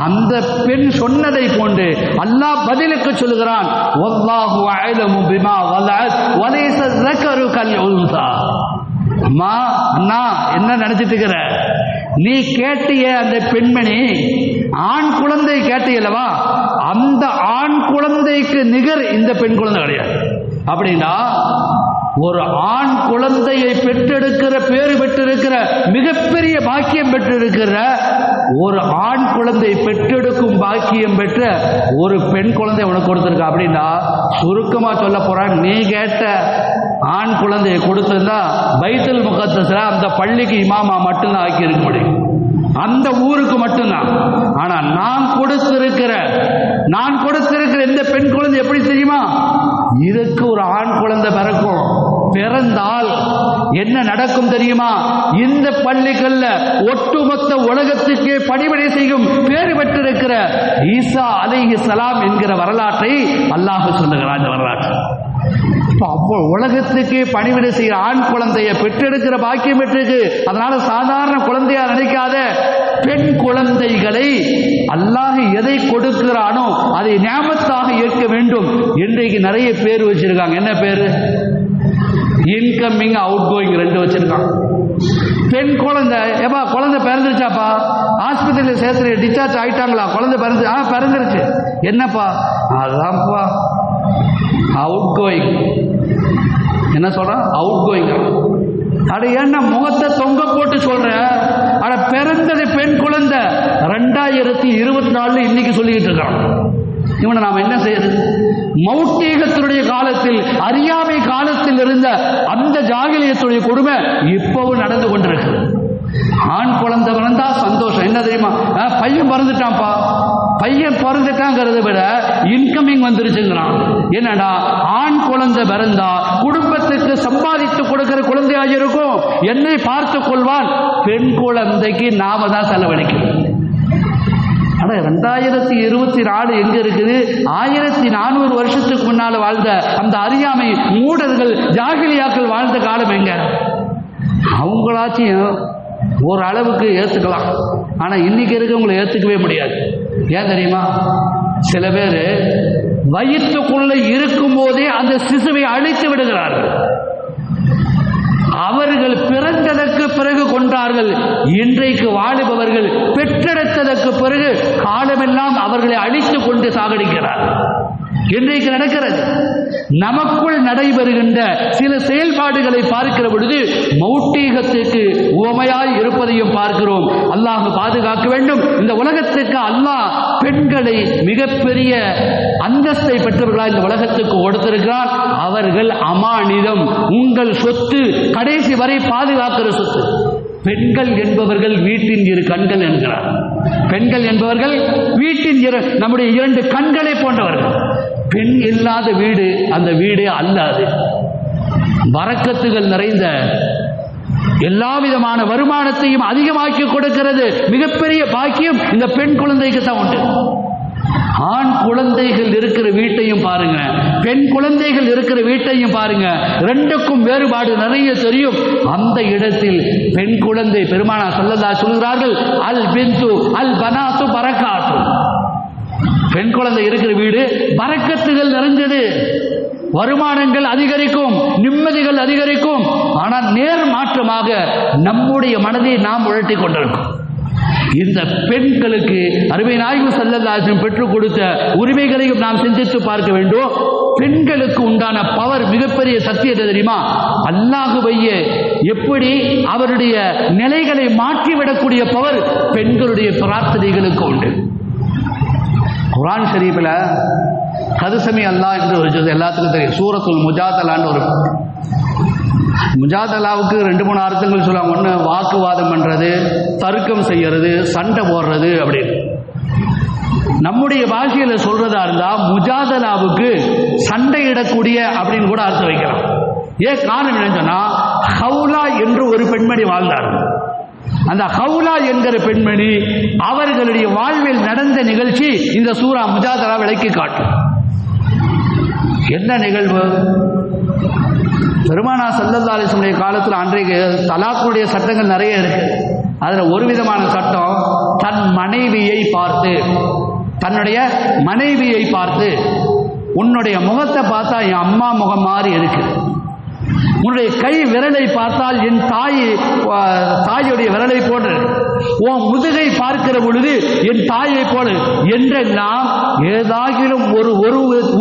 அந்த பெண் சொன்னதை போன்று அல்லாஹ் பதிலுக்கு சொல்கிறான். வல்லாஹு அஅலமு பிமா வலஅத் வலைஸ ஸக்கரு கல் உன்சா. அம்மா, அண்ணா, என்ன நினைச்சிட்டு இருக்கிற? நீ கேட்டிய அந்த பெண்மணி ஆண் குழந்தை கேட்டியல்லவா, அந்த ஆண் குழந்தைக்கு நிகர் இந்த பெண் குழந்தை கிடையாது. அப்படின்னா ஒரு ஆண் குழந்தையை பெற்றெடுக்கிற பேறு பெற்றிருக்கிற மிகப்பெரிய பாக்கியம் பெற்றிருக்கிற ஒரு ஆண் குழந்தை பெற்றெடுக்கும் பாக்கியம் பெற்ற ஒரு பெண் குழந்தை உனக்கு கொடுத்துருக்க அப்படின்னா சுருக்கமா சொல்ல போறான், நீ கேட்ட ஆண் குழந்தையை கொடுத்திருந்தா பைத்துல் முகத்தஸ்ல அந்த பள்ளிக்கு இமாமா மட்டும்தான் ஆக்கி இருக்க முடியும், அந்த ஊருக்கு மட்டும்தான். ஆனா நான் கொடுத்திருக்கிற இந்த பெண் குழந்தை எப்படி தெரியுமா, இதுக்கு ஒரு ஆண் குழந்தை பிறக்கும், பிறந்தால் என்ன நடக்கும் தெரியுமா, இந்த பள்ளிகள்ல ஒட்டுமொத்த உலகத்துக்கே பணிவிடை செய்யும் பேறு பெற்றிருக்கிற ஈசா அலைஹிஸ்ஸலாம் என்கிற வரலாற்றை அல்லாஹ் சொல்லுகிறான். இந்த வரலாற்று அப்போ உலகத்துக்கே பணிவிடை செய்கிற ஆண் குழந்தைய பெற்றெடுக்கிற பாக்கியம் பெற்றிருக்கு. அதனால சாதாரண குழந்தையா நினைக்காத, பெண் குழந்தைகளை அல்லாஹ் எதை கொடுக்கிறானோ அதை நியாமத்தாக ஏற்க வேண்டும். இன்றைக்கு நிறைய பேர் வச்சிருக்காங்க. என்ன பேரு? இன்கமிங் அவுட் கோயிங் ரெண்டு வச்சிருக்காங்க. பெண் குழந்தை, ஏப்பா குழந்தை பிறந்துருச்சாப்பா, ஆஸ்பத்திரியில் சேர்த்து டிஸ்சார்ஜ் ஆயிட்டாங்களா, குழந்தை பிறந்துருச்சு, என்னப்பா, அதான்ப்பா அவுட் கோயிங். என்ன சொல்ற? Out going. அட ஏன்னா முகத்தை தொங்க போட்டு சொல்ற, அட பிறந்தது பெண் குழந்தை 2024 இன்னைக்கு சொல்லிக்கிட்டு இருக்கான். இவனை நாம் என்ன செய்யறது? மௌட்டீகத்தினுடைய காலத்தில், அறியாமை காலத்தில் இருந்த அந்த ஜாகிலியத்துடைய கொடுமை இப்பவும் நடந்து கொண்டிருக்கு. ஆண் குழந்தை பிறந்தா சந்தோஷம், என்ன தெரியுமா, பையன் பிறந்துட்டான்ப்பா, பையன் பிறந்துட்டாங்கிறத விட இன்கமிங் வந்துருச்சுங்கிறான். என்னடா, ஆண் குழந்தை பிறந்தா குடும்பத்துக்கு சம்பாதித்து கொடுக்கிற குழந்தையாக இருக்கும், என்னை பார்த்துக் கொள்வான். பெண் குழந்தைக்கு நாம தான் செலவழிக்கணும். ஆனா 2024 எங்க இருக்குது? 1400 வருஷத்துக்கு முன்னால வாழ்ந்த அந்த அறியாமை மூடர்கள், ஜாகிலியாக்கள் வாழ்ந்த காலம் எங்க? அவங்களாச்சும் ஒரு அளவுக்கு ஏத்துக்கலாம், ஆனா இன்னைக்கு இருக்கவங்களை ஏத்துக்கவே முடியாது. ஏன் தெரியுமா? சில பேர் வயிற்றுக்குள்ள இருக்கும் போதே அந்த சிசுவை அழித்து விடுகிறார்கள். அவர்கள் பிறந்ததற்கு பிறகு கொண்டார்கள். இன்றைக்கு வாழுபவர்கள் பெற்றெடுத்ததற்கு பிறகு காலமெல்லாம் அவர்களை அழித்து கொண்டு சாகடிக்கிறார்கள். இன்றைக்கு நடக்கிறது. நமக்குள் நடைபெறுகின்ற சில செயல்பாடுகளை பார்க்கிற பொழுது மௌட்டீகத்துக்கு உவமையாய் இருப்பதையும் பார்க்கிறோம். அல்லாஹ் பாதுகாக்க வேண்டும். இந்த உலகத்துக்கு அல்லாஹ் பெண்களை மிகப்பெரிய அந்தஸ்தை பெற்றவர்களாக இந்த உலகத்துக்கு கொடுத்திருக்கிறார். அவர்கள் அமானிதம், உங்கள் சொத்து, கடைசி வரை பாதுகாக்கிற சொத்து. பெண்கள் என்பவர்கள் வீட்டின் இரு கண்கள் என்கிறார். பெண்கள் என்பவர்கள் வீட்டின் நம்முடைய 2 கண்களை போன்றவர்கள். பெண் இல்லாத வீடு அந்த வீடே அல்லாது. பரக்கத்துகள் நிறைந்த எல்லா விதமான வருமானத்தையும் அதிகமாக்கி கொடுக்கிறது மிகப்பெரிய பாக்கியம் இந்த பெண் குழந்தைக்கு தான் உண்டு. ஆண் குழந்தைகள் இருக்கிற வீட்டையும் பாருங்க, பெண் குழந்தைகள் இருக்கிற வீட்டையும் பாருங்க, ரெண்டுக்கும் வேறுபாடு நிறைய தெரியும். அந்த இடத்தில் பெண் குழந்தை, பெருமானா ஸல்லல்லாஹு சொல்கிறார்கள், அல் பின்து அல் பனாத்து பரக்காத்து. பெண் குழந்தை இருக்கிற வீடு பரக்கத்துகள் நிறைஞ்சது, வருமானங்கள் அதிகரிக்கும், நிம்மதிகள் அதிகரிக்கும். ஆனால் நேர் மாற்றமாக நம்முடைய மனதை நாம் உழட்டி கொண்டிருக்கும். இந்த பெண்களுக்கு அருமை நாயகம் ஸல்லல்லாஹு அலைஹி வஸல்லம் பெற்றுக் கொடுத்த உரிமைகளையும் நாம் சிந்தித்து பார்க்க வேண்டும். பெண்களுக்கு உண்டான பவர், மிகப்பெரிய சக்தி எது தெரியுமா? அல்லாஹ்வையே எப்படி அவருடைய நிலைகளை மாற்றிவிடக்கூடிய பவர் பெண்களுடைய பிரார்த்தனைகளுக்கு உண்டு. குர்ஆன் ஷரீஃபில் கதுசமி அல்லாஹ் என்று ஒரு ஜுஸ் எல்லாத்துக்கும் தெரியும். சூரத்துல் முஜாதலான்னு ஒரு, முஜாதலாவுக்கு 2-3 அர்த்தங்கள் சொல்லுவாங்க. ஒன்று வாக்குவாதம் பண்ணுறது, தர்க்கம் செய்யறது, சண்டை போடுறது அப்படின்னு. நம்முடைய பாஷையில் சொல்றதா இருந்தா முஜாதலாவுக்கு சண்டையிடக்கூடிய அப்படின்னு கூட அர்த்தம் வைக்கலாம். ஏன் காரணம் என்னன்னு சொன்னா, ஹவுலா என்று ஒரு பெண்மணி வாழ்ந்தார். அந்த ஹவுலா என்கிற பெண்மணி அவர்களுடைய வாழ்வில் நடந்த நிகழ்ச்சி இந்த சூரா முஜாதலா விளக்கி காட்டும். என்ன நிகழ்வு? பெருமானா ஸல்லல்லாஹு அலைஹி வஸல்லம் காலத்தில் அன்றைக்கு தலாக்குடைய சட்டங்கள் நிறைய இருக்கு. அதில் ஒரு விதமான சட்டம், தன் மனைவியை பார்த்து, தன்னுடைய மனைவியை பார்த்து, உன்னுடைய முகத்தை பார்த்தா என் அம்மா முகம் மாதிரி இருக்கு, உன்னுடைய கை விரலை பார்த்தால் என் தாயுடைய விரலை போன்று, உன் முதுகை பார்க்கிற பொழுது என் தாயை போல என்றெல்லாம் ஏதாகிலும் ஒரு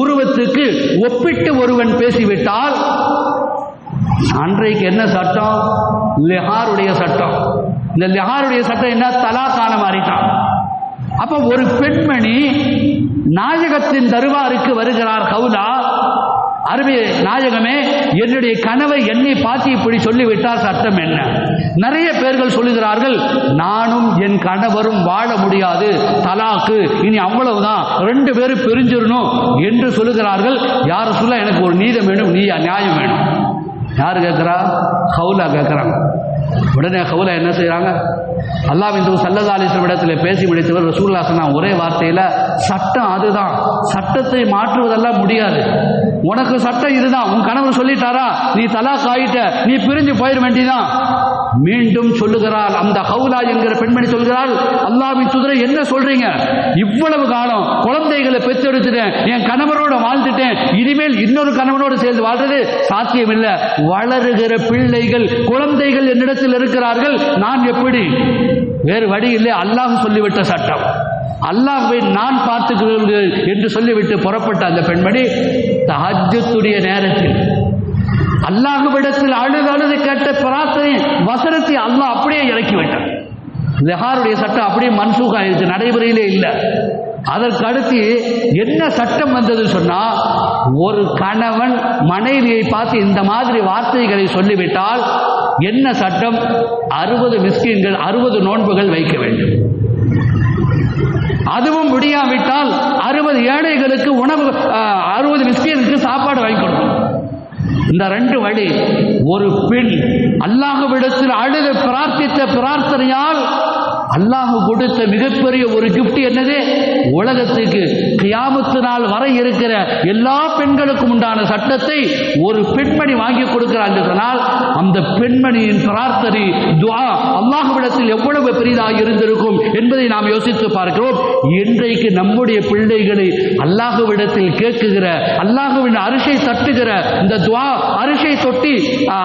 உருவத்துக்கு ஒப்பிட்டு ஒருவன் பேசிவிட்டால் அன்றைக்கு என்ன சட்டம்? லிஹாருடைய சட்டம். இந்த லிஹாருடைய சட்டம் என்ன? தலாக்கான மாறிட்டான். அப்ப ஒரு பெண்மணி நாயகத்தின் தர்பாருக்கு வருகிறார். கவுலா, அருமை நாயகமே, என்னுடைய கனவை என்னை பார்த்து இப்படி சொல்லிவிட்டால் சட்டம் என்ன? நிறைய பேர்கள் சொல்லுகிறார்கள், நானும் என் கணவரும் வாழ முடியாது, தலாக்கு, இனி அவ்வளவுதான், 2 பேரும் பிரிஞ்சிடணும் என்று சொல்லுகிறார்கள். யார் சொல்ல எனக்கு ஒரு நீதம் வேணும், நியாயம் வேணும். யார் கேட்கிறா? ஹவுலா கேட்கிறாங்க. உடனே ஹவுலா என்ன செய்யறாங்க? அல்லாஹ்வின் தூதர் ஸல்லல்லாஹு அலைஹி வஸல்லம் இடத்தில் பேசி முடித்தவர் ரசூலுல்லாஹ் சொன்னாங்க ஒரே வார்த்தையில, சட்டம் அதுதான், சட்டத்தை மாற்றுவதெல்லாம் முடியாது. உனக்கு சட்டம் இதுதான், உன் கணவர் சொல்லிட்டாரா, நீ தலாக் ஆயிட்ட, நீ பிரிஞ்சு போயிட வேண்டியதான். மீண்டும் சொல்லுகிறாள் அந்த ஹவுலா என்கிற பெண்மணி சொல்கிறாள், அல்லாஹ்வின் தூதரை என்ன சொல்றீங்க? இவ்வளவு காலம் குழந்தைகளை பெற்றெடுத்துட்டேன், என் கணவரோட வாழ்ந்துட்டேன், இனிமேல் இன்னொரு கணவனோடு சேர்ந்து வாழ்றது சாத்தியம் இல்லை. வளருகிற பிள்ளைகள், குழந்தைகள் என்னிடத்தில் இருக்கிறார்கள், நான் எப்படி? வேறு வழி இல்லை, அல்லாஹ் சொல்லிவிட்ட சட்டம், அல்லாஹ்வை நான் பார்த்துக்கிறேன் என்று சொல்லிவிட்டு புறப்பட்ட அந்த பெண்மணி தஹஜ்ஜுடைய நேரத்தில் அல்லாஹ்விடத்தில் அழுது கேட்ட பிரார்த்தனை வசனத்தை அல்லாஹ் அப்படியே இறக்கிவிட்டார். லிஹாருடைய சட்டம் அப்படியே மன்சூக் ஆயிடுச்சு, நடைமுறையிலே இல்லை. அதற்கு அடுத்து என்ன சட்டம் வந்தது சொன்னா, ஒரு கணவன் மனைவியை பார்த்து இந்த மாதிரி வார்த்தைகளை சொல்லிவிட்டால் என்ன சட்டம்? 60 மிஸ்கீன்கள், 60 நோன்புகள் வைக்க வேண்டும். அதுவும் முடியாவிட்டால் 60 ஏழைகளுக்கு உணவு, 60 மிஸ்கீனுக்கு சாப்பாடு வாங்கி கொடுக்கணும். இந்த 2 வழி. ஒரு பெண் அல்லாஹ்விடத்தில் அழுது பிரார்த்தித்த பிரார்த்தனையால் அல்லாஹ் கொடுத்த மிகப்பெரிய ஒரு கிஃப்ட் என்னது? உலகத்துக்கு கியாமத்து நாள் வர இருக்கிற எல்லா பெண்களுக்கும் உண்டான சட்டத்தை ஒரு பெண்மணி வாங்கி கொடுக்கிறார் என்று சொன்னால், அந்த பெண்மணியின் பிரார்த்தனை, துஆ அல்லாஹ்விடத்தில் எவ்வளவு பெரிதாக இருந்திருக்கும் என்பதை நாம் யோசித்து பார்க்கிறோம். இன்றைக்கு நம்முடைய பிள்ளைகளை அல்லாஹ்விடத்தில் கேட்குகிற, அல்லாஹ்வின் அரிசை தட்டுகிற இந்த துஆ,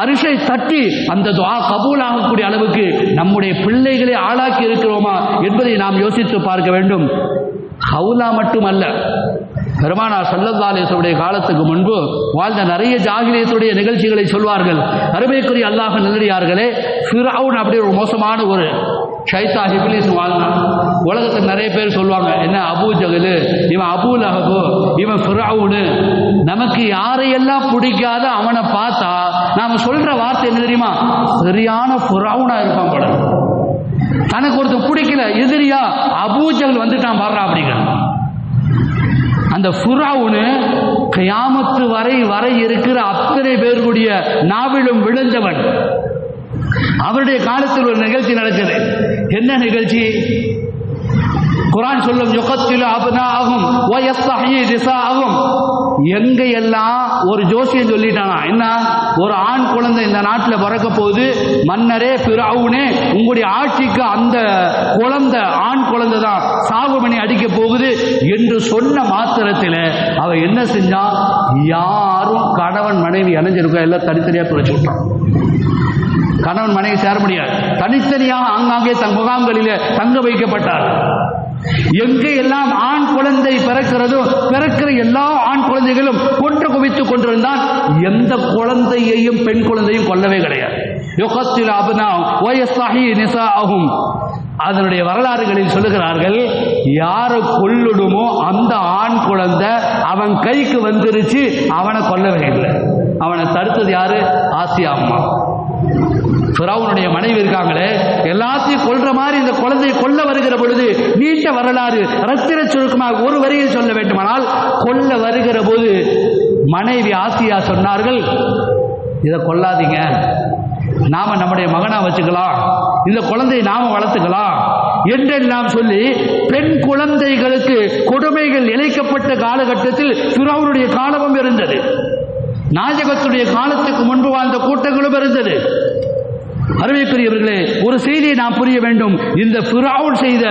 அரிசை தட்டி அந்த துஆ கபூல் ஆகக்கூடிய அளவுக்கு நம்முடைய பிள்ளைகளை ஆளாக்கி இருக்கிறோமா என்பதை நாம் யோசித்து பார்க்க வேண்டும். ஹவுலா மட்டுமல்ல, பெருமானார் ஸல்லல்லாஹு அலைஹி வஸல்லம் காலத்துக்கு முன்பு வாழ்ந்த நிறைய ஜாகிலியத்துடைய நிகழ்ச்சிகளை சொல்வார்கள். அருமைக்குரிய அல்லாஹ் நல்லடியார்களே, ஃபிரௌன் அப்படி ஒரு மோசமான ஒரு ஷைத்தான், இப்லீஸ் வாழ்ந்தான். உலகத்தில் நிறைய பேர் சொல்லுவாங்க, என்ன அபூ ஜஹல், இவன் அபூ லஹப், இவன் ஃபிரௌன். நமக்கு யாரையெல்லாம் பிடிக்காத அவனை பார்த்தா நாம சொல்ற வார்த்தை என்ன தெரியுமா? சரியான ஃபிரௌனா இருப்பான் போல. தனக்கு ஒருத்தர் பிடிக்கல, எதிரியா அபூ ஜஹல் வந்துட்டான் பாடுறா அப்படிங்கிற அந்த ஃபிரௌன் கியாமத்து வரை இருக்கிற அத்தனை பேருடைய நாவிலும் விழுந்தவன். அவருடைய காலத்தில் ஒரு நிகழ்ச்சி நடக்குது. என்ன நிகழ்ச்சி? குர்ஆன் சொல்லும், யுகத்திலு அப்னாஅஹும் வ யஸ்தஹீ நிசாஅஹும். எங்கெல்லாம் ஒரு ஜோசியம் சொல்லிட்டானா, என்ன, ஒரு ஆண் குழந்தை இந்த நாட்டில் பிறக்க போகுது, மன்னரே ஃபிரௌனே உங்களுடைய ஆட்சிக்கு அந்த குழந்தை, ஆண் குழந்தை தான் சாவு மணி அடிக்க போகுது என்று சொன்ன மாத்திரத்தில் அவ என்ன செஞ்சா, யாரும் கணவன் மனைவி இணைஞ்சிருக்க எல்லாம் தனித்தனியாக துளைச்சு விட்டான். கணவன் மனைவி சேர முடியாது, தனித்தனியாக ஆங்காங்கே முகாம்களிலே தங்க வைக்கப்பட்டார். எங்கே எல்லாம் ஆண் குழந்தை பிறக்கிறதோ, பிறக்கிற எல்லா ஆண் குழந்தைகளும் கொன்று குவித்துக் கொண்டிருந்தான். எந்த குழந்தையையும் பெண் குழந்தையும் கொல்லவே கிடையாது. யுகத்தில் அப்னாஅஹும் வ யஸ்தஹீ நிசாஅஹும். அதனுடைய வரலாறுகளில் சொல்லுகிறார்கள், யாரை கொல்லுடுமோ அந்த ஆண் குழந்தை அவன் கைக்கு வந்துருச்சு, அவனை கொல்லவே இல்லை. அவனை தடுத்தது யாரு? ஆசியா அம்மா. ஃபிரௌனுடைய மனைவி இருக்காங்களே, எல்லாத்தையும் கொல்ற மாதிரி இந்த குழந்தையை கொல்ல வருகிற பொழுது, நீண்ட வரலாறு, ரத்திர சுருக்கமாக ஒரு வரியில் சொல்ல வேண்டுமானால், கொல்ல வருகிற போது மனைவி ஆசியா சொன்னார்கள், இதை கொல்லாதீங்க, நாம நம்முடைய மகனா வச்சுக்கலாம், இந்த குழந்தையை நாம வளர்த்துக்கலாம் என்றெல்லாம் சொல்லி, பெண் குழந்தைகளுக்கு கொடுமைகள் இழைக்கப்பட்ட காலகட்டத்தில் ஃபிரௌனுடைய காலமும் இருந்தது. நாயகத்துடைய காலத்துக்கு முன்பு வாழ்ந்த கூட்டங்களும் இருந்தது. அருமைக்குரியவர்களே, ஒரு செய்தியை நாம் புரிய வேண்டும். இந்த ஃபிரௌன் செய்த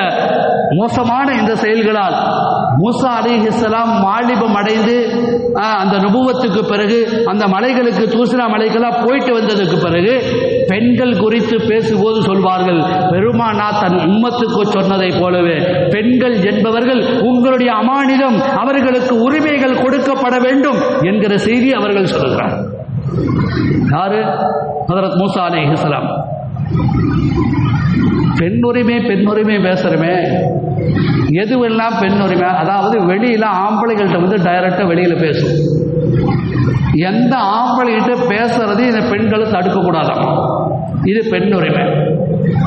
மோசமான இந்த செயல்களால் மூசா அலைஹிஸ்ஸலாம் வாலிபம் அடைந்து அந்த நுபுவத்துக்கு பிறகு அந்த மலைகளுக்கு, தூசிரா மலைக்கெல்லாம் போயிட்டு வந்ததுக்கு பிறகு பெண்கள் குறித்து பேசும்போது சொல்வார்கள், பெருமானா தன் உம்மத்துக்கு சொன்னதை போலவே பெண்கள் என்பவர்கள் உங்களுடைய அமானிதம், அவர்களுக்கு உரிமைகள் கொடுக்கப்பட வேண்டும் என்கிற செய்தி அவர்கள் சொல்கிறார். யாரு? ஹதரத் மூசா அலைஹிஸ்ஸலாம். பெண்ணுரிமை பெண்ணுரிமை பேசுறமே, எதுவெல்லாம் பெண்ணுரிமை, அதாவது வெளியில ஆம்பளைகள்கிட்ட வந்து டைரக்டா வெளியில பேசும். எந்த ஆம்பளைகிட்ட பேசுறது இந்த பெண்களை தடுக்கக்கூடாதாம். இது பெண்ணுரிமை.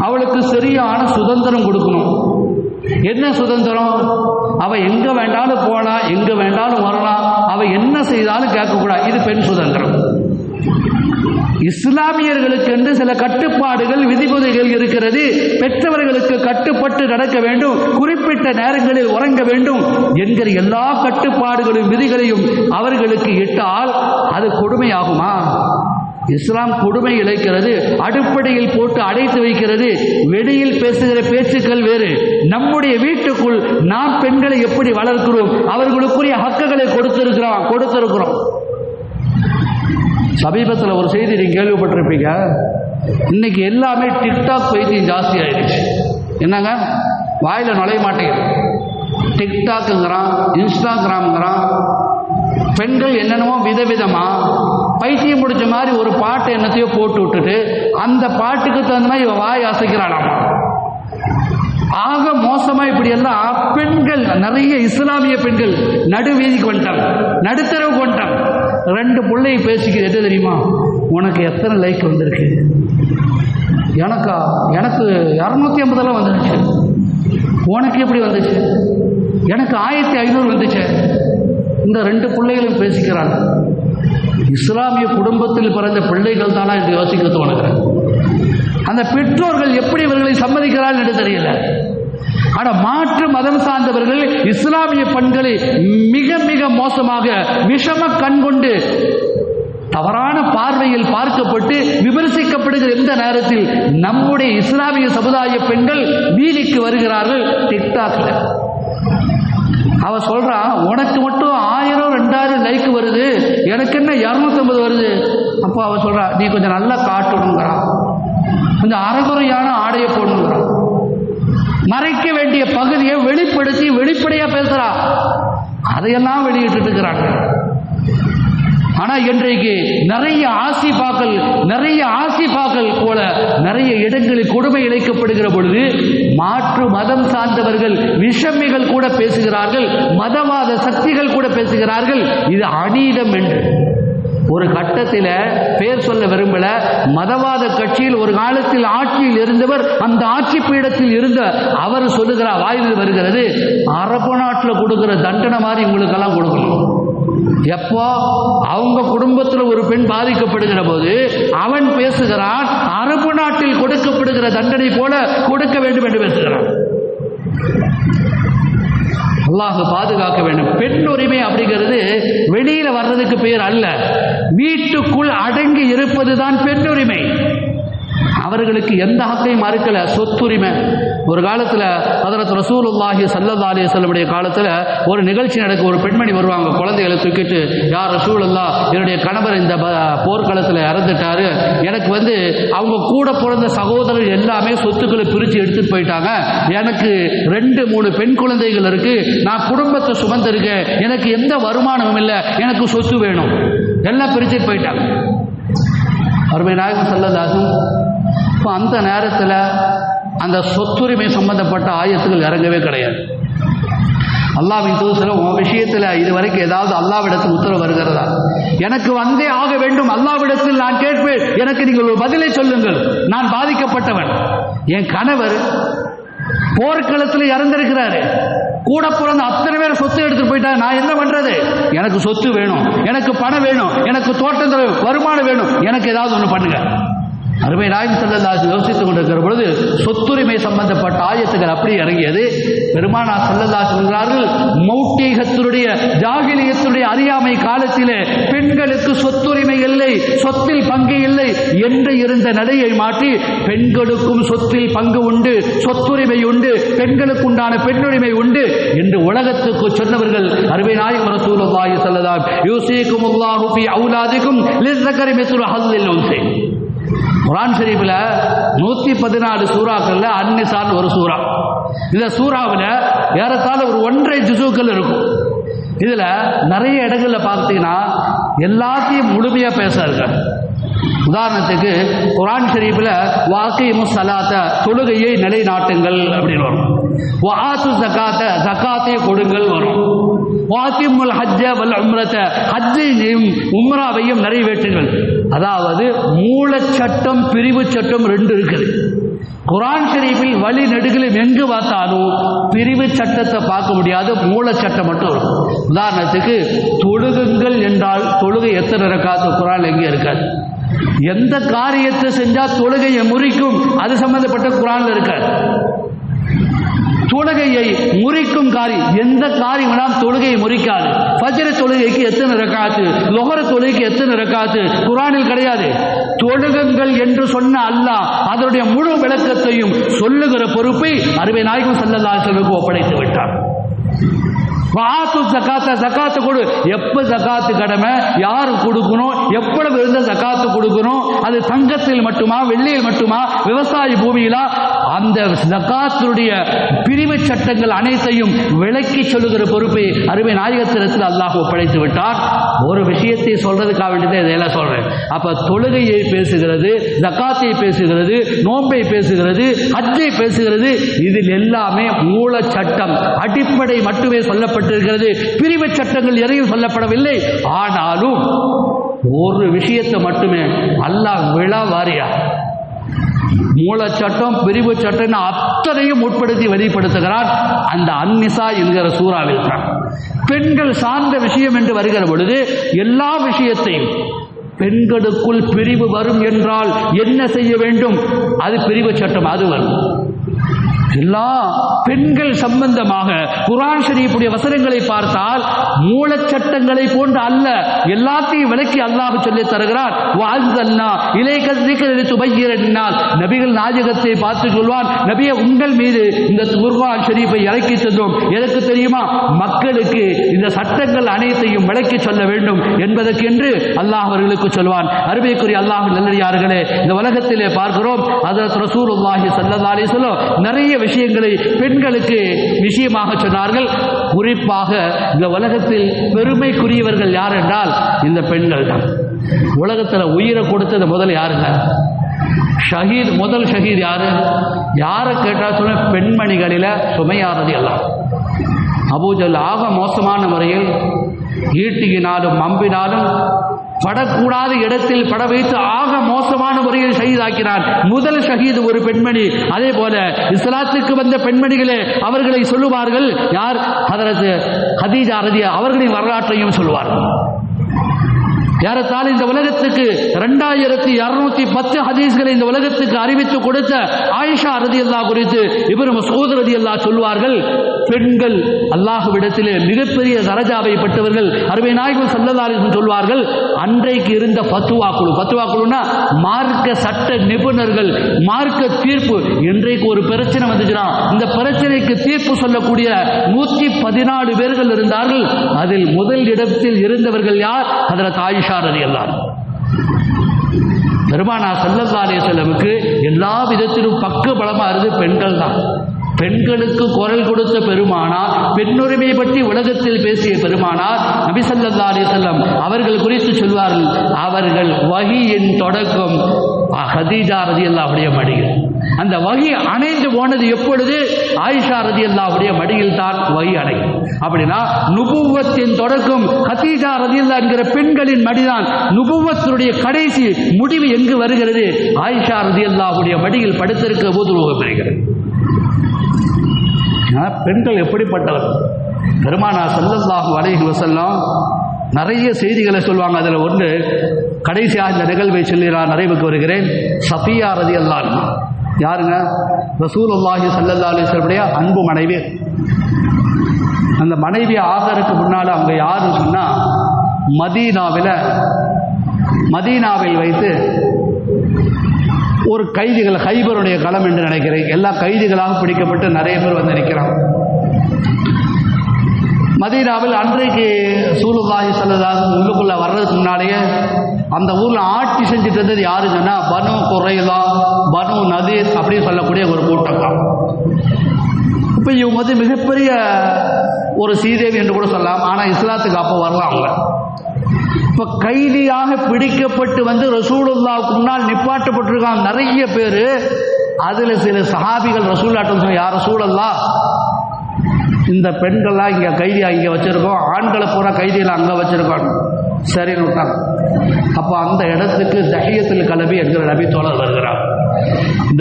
அவளுக்கு சரியான சுதந்திரம் கொடுக்கணும். என்ன சுதந்திரம்? அவ எங்க வேண்டாலும் போலாம், எங்க வேண்டாலும் வரலாம், அவ என்ன செய்தாலும் கேட்கக்கூடாது. இது பெண் சுதந்திரம். இஸ்லாமியர்களுக்கு என்று சில கட்டுப்பாடுகள் விதிமுறைகள் இருக்கிறது. பெற்றவர்களுக்கு கட்டுப்பட்டு நடக்க வேண்டும், குறிப்பிட்ட நேரங்களில் உறங்க வேண்டும் என்கிற எல்லா கட்டுப்பாடுகளும் விதிகளையும் அவர்களுக்கு இட்டால் அது கொடுமையாகுமா? இஸ்லாம் கொடுமை இழைக்கிறது, அடிப்படையில் போட்டு அடைத்து வைக்கிறது. வெளியில் பேசுகிற பேச்சுக்கள் வேறு, நம்முடைய வீட்டுக்குள் நாம் பெண்களை எப்படி வளர்க்கிறோம், அவர்களுக்குரிய ஹக்குகளை கொடுத்திருக்கிறோம். சமீபத்தில் ஒரு செய்தி நீங்க கேள்விப்பட்டிருப்பீங்க. இன்னைக்கு எல்லாமே டிக்டாக் பைத்தியம் ஜாஸ்தி ஆயிடுச்சு. என்னங்க, வாயில நுழைய மாட்டேங்குது. டிக்டாக்குங்கிறான், இன்ஸ்டாகிராம்ங்கிறான். பெண்கள் என்னென்னமோ விதவிதமா பைத்தியம் முடிச்ச மாதிரி ஒரு பாட்டு என்னத்தையோ போட்டு விட்டுட்டு அந்த பாட்டுக்கு தகுந்த மாதிரி இவன் வாய் அசைக்கிறானாமா. ஆக மோசமா இப்படி எல்லாம் பெண்கள், நிறைய இஸ்லாமிய பெண்கள் நடுவீதிக்கு வந்துட்டாங்க, நடுத்தரவுக்கு வந்துட்டாங்க. 2 பிள்ளையை பேசிக்கிறது. எது தெரியுமா? உனக்கு எத்தனை லைக் வந்திருக்கு? எனக்கு 250 வந்துருச்சு. உனக்கு எப்படி வந்துச்சு? எனக்கு 1500 வந்துச்சு. இந்த 2 பிள்ளைகளும் பேசிக்கிறாங்க. இஸ்லாமிய குடும்பத்தில் பிறந்த பிள்ளைகள் தானா என்று யோசிக்க தோணுகிறேன். அந்த பெற்றோர்கள் எப்படி இவர்களை சம்மதிக்கிறார்கள் என்று தெரியல. ஆனா மாற்று மதம் சார்ந்தவர்கள் இஸ்லாமிய பெண்களை மிக மிக மோசமாக விஷம கண் கொண்டு தவறான பார்வையில் பார்க்கப்பட்டு விமர்சிக்கப்படுகிற இந்த நேரத்தில் நம்முடைய இஸ்லாமிய சமுதாய பெண்கள் வீதிக்கு வருகிறார்கள். டிக்டாக்ல அவ சொல்றான், உனக்கு மட்டும் 1000 2000 லைக் வருது, எனக்கு என்ன 250 வருது. அப்போ அவ சொல்றா, நீ கொஞ்சம் நல்லா காட்டணுங்கிறான், கொஞ்சம் அறகுறையான ஆடையை போடணுங்கிறான், மறைக்க வேண்டிய பகுதியை வெளிப்படுத்தி வெளிப்படையா பேசுறா. அதையெல்லாம் வெளியிட்டு இருக்கிறாங்க. ஆனா இன்றைக்கு நிறைய ஆசிபாக்கள் போல நிறைய இடங்களில் கொடுமை இழைக்கப்படுகிற பொழுது மாற்று மதம் சார்ந்தவர்கள் விஷமிகள் கூட பேசுகிறார்கள், மதவாத சக்திகள் கூட பேசுகிறார்கள். இது அநீதம் என்று ஒரு கட்டத்தில் பேர் சொல்ல விரும்பல. மதவாத கட்சியில் ஒரு காலத்தில் ஆட்சியில் இருந்தவர், அந்த ஆட்சி பீடத்தில் இருந்த அவர் சொல்லுகிறார், வாயில் வருகிறது, அரபு நாட்டில் கொடுக்கிற தண்டனை மாதிரி உங்களுக்கெல்லாம் கொடுக்கணும். எப்போ அவங்க குடும்பத்தில் ஒரு பெண் பாதிக்கப்படுகிற போது அவன் பேசுகிறான், அரபு நாட்டில் கொடுக்கப்படுகிற தண்டனை போல கொடுக்க வேண்டும் என்று பேசுகிறான். அல்லாஹ் பாதுகாக்க வேண்டும். பெண் உரிமை அப்படிங்கிறது வெளியில வர்றதுக்கு பேர் அல்ல, வீட்டுக்குள் அடங்கி இருப்பதுதான் பெண் உரிமை. அவர்களுக்கு எந்த ஹக்கையும் மறுக்கல. சொத்துரிமை ஒரு காலத்தில் ஹதரத் ரசூலுல்லாஹி ஸல்லல்லாஹு அலைஹி வஸல்லம் காலத்தில் ஒரு நிகழ்ச்சி நடக்கும். ஒரு பெண்மணி வருவாங்க, குழந்தைகளை தூக்கிட்டு, யார் ரசூலுல்லாஹ், என்னுடைய கணவர் இந்த போர்க்களத்தில் இறந்துட்டாரு, எனக்கு அவங்க கூட பிறந்த சகோதரர் எல்லாமே சொத்துக்களை பிரித்து எடுத்துட்டு போயிட்டாங்க, எனக்கு 2-3 பெண் குழந்தைகள் இருக்கு, நான் குடும்பத்தை சுமந்திருக்கேன், எனக்கு எந்த வருமானமும் இல்லை, எனக்கு சொத்து வேணும், எல்லாம் பிரிச்சுட்டு போயிட்டாங்க. அருமை நாயகம் ஸல்லல்லாஹு அலைஹி வஸல்லம் இப்போ அந்த நேரத்தில் அந்த சொத்துரிமை சம்பந்தப்பட்ட ஆயத்துகள் இறங்கவே கிடையாது. அல்லாஹ்வின் தூதர் உன் விஷயத்தில் இதுவரைக்கும் ஏதாவது அல்லாஹ்விடத்தில் உத்தரவு வருகிறதா? எனக்கு வந்தே ஆக வேண்டும், அல்லாஹ்விடத்தில் நான் கேட்பேன், எனக்கு நீங்கள் ஒரு பதிலை சொல்லுங்கள், நான் பாதிக்கப்பட்டவன், என் கணவர் போர்க்களத்தில் இறந்திருக்கிறாரு, கூட பிறந்த அத்தனை பேர் சொத்து எடுத்துட்டு போயிட்டா, நான் என்ன பண்றது? எனக்கு சொத்து வேணும், எனக்கு பணம் வேணும், எனக்கு தோட்டம் வருமானம் வேணும், எனக்கு ஏதாவது ஒன்று பண்ணுங்க. அருமை நாயகம் ஸல்லல்லாஹு அலைஹி வஸல்லம் யோசித்துக் கொண்டிருக்கிற பொழுது சொத்துரிமை சம்பந்தப்பட்ட ஆயத்துகள் அப்படி இறங்கியது. பெருமானார் ஸல்லல்லாஹு அலைஹி சொல்கிறார்கள், மௌட்டிகத்துடைய ஜாகிலியத்துடைய அறியாமை காலத்திலே பெண்களுக்கு சொத்துரிமை இல்லை, சொத்தில் பங்கு இல்லை என்று இருந்த நிலையை மாற்றி பெண்களுக்கும் சொத்தில் பங்கு உண்டு, சொத்துரிமை உண்டு, பெண்களுக்கு உண்டான பெண்ணுரிமை உண்டு என்று உலகத்துக்கு சொன்னவர்கள் அருமை நாயகம் ரசூலுல்லாஹி ஸல்லல்லாஹு அலைஹி வஸல்லம். யூஸீகுமுல்லாஹு ஃபீ அவுலாதிக்கும் லிஸ்ஸகரி மிஸ்லு ஹஸ்ஸில் உன்ஸைன். குர்ஆன் ஷரீஃபில் 114 சூறாக்கள்ல அன்னிசான்னு ஒரு சூறா. இந்த சூறாவில் ஏறத்தாழ ஒரு 1.5 ஜுஸுக்கள் இருக்கும். இதில் நிறைய இடங்களில் பார்த்தீங்கன்னா எல்லாத்தையும் முழுமையாக பேசுறாங்க. உதாரணத்துக்கு குர்ஆன் ஷரீஃபில் வாக்கிமு ஸலாத்த தொழுகையை நிலைநாட்டுங்கள் அப்படின்னு வரும். வஆத்து ஸகாத்த ஸகாத்தை கொடுங்கள் வரும். வாத்திமுல் ஹஜ்ஜ வல் உம்ரத ஹஜ்ஜையும் உம்ராவையும் நிறைவேற்றுங்கள். அதாவது மூலச்சட்டம் பிரிவு சட்டம் ரெண்டு இருக்குது. குர்ஆன் ஷரீஃபில் வழி நெடுகிலும் எங்கு பார்த்தாலும் பிரிவு சட்டத்தை பார்க்க முடியாது, மூல சட்டம் மட்டும் இருக்கும். உதாரணத்துக்கு தொழுகுங்கள் என்றால் தொழுகை எத்தனை ரக்காத்து குர்ஆன் எங்கே இருக்காது. எந்த காரியத்தை செஞ்சா தொழுகையை முறிக்கும் அது சம்பந்தப்பட்ட குர்ஆன்ல இருக்காது. தொழுகையை முறிக்கும் காரியம் எந்த காரியம் தொழுகையை முறிக்காது. ஃபஜ்ர் தொழுகைக்கு எத்தனை ரக்காத்து, லுஹர் தொழுகைக்கு எத்தனை ரக்காத்து குர்ஆனில் கிடையாது. தொழுகுங்கள் என்று சொன்ன அல்லாஹ் அதனுடைய முழு விளக்கத்தையும் சொல்லுகிற பொறுப்பை அருமை நாயகம் ஸல்லல்லாஹு அலைஹி வஸல்லம் ஒப்படைத்து விட்டார். வாத்து ஜகாத்த ஜகாத்து கொடு. எப்ப ஜகாத்து கடமை, யாரு கொடுக்கணும், எவ்வளவு இருந்த ஜகாத்து கொடுக்கணும், அது தங்கத்தில் மட்டுமா வெள்ளியில் மட்டுமா விவசாய பூமியிலா, அந்த ஜகாத்துடைய பிரிவு சட்டங்கள் அனைத்தையும் விளக்கி சொல்லுகிற பொறுப்பை அருமை நாயகத்திடத்தில் அல்லாஹ் ஒப்படைத்து விட்டார். ஒரு விஷயத்தை சொல்றதுக்காக வேண்டியதை இதெல்லாம் சொல்றேன். அப்ப தொழுகையை பேசுகிறது, ஜகாத்தை பேசுகிறது, நோன்பை பேசுகிறது, ஹஜ்ஜை பேசுகிறது. இதில் எல்லாமே மூல சட்டம் அடிப்படை மட்டுமே சொல்லப்பட்டிருக்கிறது. பிரிவு சட்டங்கள் எதையும் சொல்லப்படவில்லை. ஆனாலும் ஒரு விஷயத்தை மட்டுமே அல்லாஹ் விழாவாரியா மூலச்சட்டம் பிரிவு சட்டம் அத்தனையும் உட்படுத்தி வெளிப்படுத்துகிறார். அந்த அன்னிசா என்கிற சூறாவில் தான் பெண்கள் சார்ந்த விஷயம் என்று வருகிற பொழுது எல்லா விஷயத்தையும் பெண்களுக்குள் பிரிவு வரும் என்றால் என்ன செய்ய வேண்டும், அது பிரிவு சட்டம், அது வரும். எல்லா பெண்கள் சம்பந்தமாக குர்ஆன் ஷரீஃபுடைய வசனங்களை பார்த்தால் மூலச்சட்டங்களை போன்று அல்ல, எல்லாத்தையும் விளக்கி அல்லாஹ் சொல்லி தருகிறார். வஅன்ஸல்னா இலைக ஸிக்ர லிதுபய்யின லின்னாஸ். நபிகள் நாயகத்தை பார்த்து சொல்வான், நபியே உங்கள் மீது இந்த குர்ஆன் ஷரீஃபை இறக்கி தந்தோம். எதற்கு தெரியுமா? மக்களுக்கு இந்த சட்டங்கள் அனைத்தையும் விளக்கி சொல்ல வேண்டும் என்பதற்கென்று அல்லாஹ் அவர்களுக்கு சொல்வான். அருமைக்குரிய அல்லாஹ் நல்லடியார்களே, இந்த உலகத்திலே பார்க்கிறோம் ஹஜ்ரத் ரசூலுல்லாஹி ஸல்லல்லாஹு அலைஹி வஸல்லம் நிறைய விஷயங்களை பெண்களுக்கு விஷயமாக சொன்னார்கள். குறிப்பாக இந்த உலகத்தில் பெருமைக்குரியவர்கள் யார் என்றால் இந்த பெண்கள் தான். உலகத்தில் உயிரை கொடுத்தது முதல் யாருங்க? ஷஹீத். முதல் ஷஹீத் யாரு? யாரை கேட்டால் சொல்ல பெண்மணிகளில சுமையா ரலியல்லாஹு அபூஜல் ஆக மோசமான முறையில் ஈட்டியினாலும் அம்பினாலும் படக்கூடாத இடத்தில் பட வைத்து ஆக மோசமான முறையில் ஷஹீதாக்கினார். முதல் ஷஹீது ஒரு பெண்மணி. அதே போல இஸ்லாத்துக்கு வந்த பெண்மணிகளே அவர்களை சொல்லுவார்கள். யார்? ஹதரத் ஹதீஜா ரலியல்லாஹு அவர்களின் வரலாற்றையும் சொல்வார்கள். ஏறத்தாழ இந்த உலகத்துக்கு 2210 ஹதீஸ்களை இந்த உலகத்துக்கு அறிவித்து கொடுத்த ஆயிஷா ரலியல்லாஹு குறித்து இப்னு மஸ்ஊத் ரலியல்லாஹு சொல்வார்கள், பெண்கள் அல்லாஹ்விடத்திலே மிகப்பெரிய தரஜாவை பெற்றவர்கள். அருமை நாயகம் ஸல்லல்லாஹு அலைஹி வஸல்லம் சொல்வார்கள், அன்றைக்கு இருந்த ஃபத்வா குழுனா மார்க்க சட்ட நிபுணர்கள், மார்க்க தீர்ப்பு. இன்றைக்கு ஒரு பிரச்சனை வந்துச்சுன்னா இந்த பிரச்சனைக்கு தீர்ப்பு சொல்லக்கூடிய 114 பேர்கள் இருந்தார்கள். அதில் முதல் இடத்தில் இருந்தவர்கள் யார்? ஹஜ்ரத் ஆயிஷா ரலியல்லாஹு. பெருமானார் ஸல்லல்லாஹு அலைஹி வஸல்லமுக்கு எல்லா விதத்திலும் பக்க பலமா இருந்து பெண்கள் தான். பெண்களுக்கு குரல் கொடுத்த பெருமானார், பெண்ணுரிமை பற்றி உலகத்தில் பேசிய பெருமானார் நபி ஸல்லல்லாஹு அலைஹி வஸல்லம் அவர்கள் குறித்து சொல்வார்கள், அவர்கள் வஹியின் தொடக்கம் ஹதீஜா ரலியல்லாஹுடைய மடியில். அந்த வஹி அணைந்து போனது எப்பொழுது? ஆயிஷா ரலியல்லாஹுடைய மடியில் தான் வஹி அணையும். அப்படின்னா நுபுவத்தின் தொடக்கம் ஹதீஜா ரலியல்லாஹு என்கிற பெண்களின் மடிதான். நுபுவத்தினுடைய கடைசி முடிவு எங்கு வருகிறது? ஆயிஷா ரலியல்லாஹுடைய மடியில் படுத்திருக்க போது பெறுகிறது. பெண்கள் எப்படிப்பட்டவர்? பெருமானார் ஸல்லல்லாஹு அலைஹி வஸல்லம் நிறைய செய்திகளை சொல்லுவாங்க. அதில் ஒன்று கடைசியாக இந்த நிகழ்வை சொல்லி நான் நிறைவுக்கு வருகிறேன். சஃபியா ரலியல்லாஹு அன்ஹா யாருங்க? ரசூலுல்லாஹி ஸல்லல்லாஹு அலைஹி வஸல்லம் அன்பு மனைவி. அந்த மனைவி ஆகறதுக்கு முன்னால் அவங்க யாருன்னு சொன்னால் மதீனாவில் வைத்து ஒரு கைதிகள், ஹைபருடைய களம் என்று நினைக்கிறேன், எல்லா கைதிகளாக பிடிக்கப்பட்டு நிறைய பேர் வந்து நிற்கிறாங்க மதீனாவில். அன்றைக்கு ரசூலுல்லாஹி ஸல்லல்லாஹு அலைஹி வஸல்லம் உள்ளுக்குள்ள வர்றதுக்கு முன்னாலேயே அந்த ஊரில் ஆட்சி செஞ்சுட்டு இருந்தது யாருன்னு சொன்னால் பனு குறைலா, பனு நதீர் அப்படின்னு சொல்லக்கூடிய ஒரு கூட்டம் தான். இப்போ இவங்க வந்து மிகப்பெரிய ஒரு சீதேவி என்று கூட சொல்லலாம். ஆனால் இஸ்லாத்துக்கு அப்போ வரலாம் அவங்க. இப்ப கைதியாக பிடிக்கப்பட்டு வந்து ரசூலுல்லாஹ்வுக்கு முன்னால் நிப்பாட்டப்பட்டிருக்காங்க நிறைய பேர். அதுல சில சஹாபிகள் ரசூலுல்லாஹ்ட்ட சொன்னாங்க, யா ரசூலல்லாஹ், இந்த பெண்கள்லாம் இங்க கைதியா இங்க வச்சிருக்கோம், ஆண்களை பூரா கைதிகளை அங்க வச்சிருக்கோம். சரின்னு விட்டாங்க. அப்ப அந்த இடத்துக்கு தஹியத்துல் கலபி என்கிற நபி தோழர் வருகிறார்.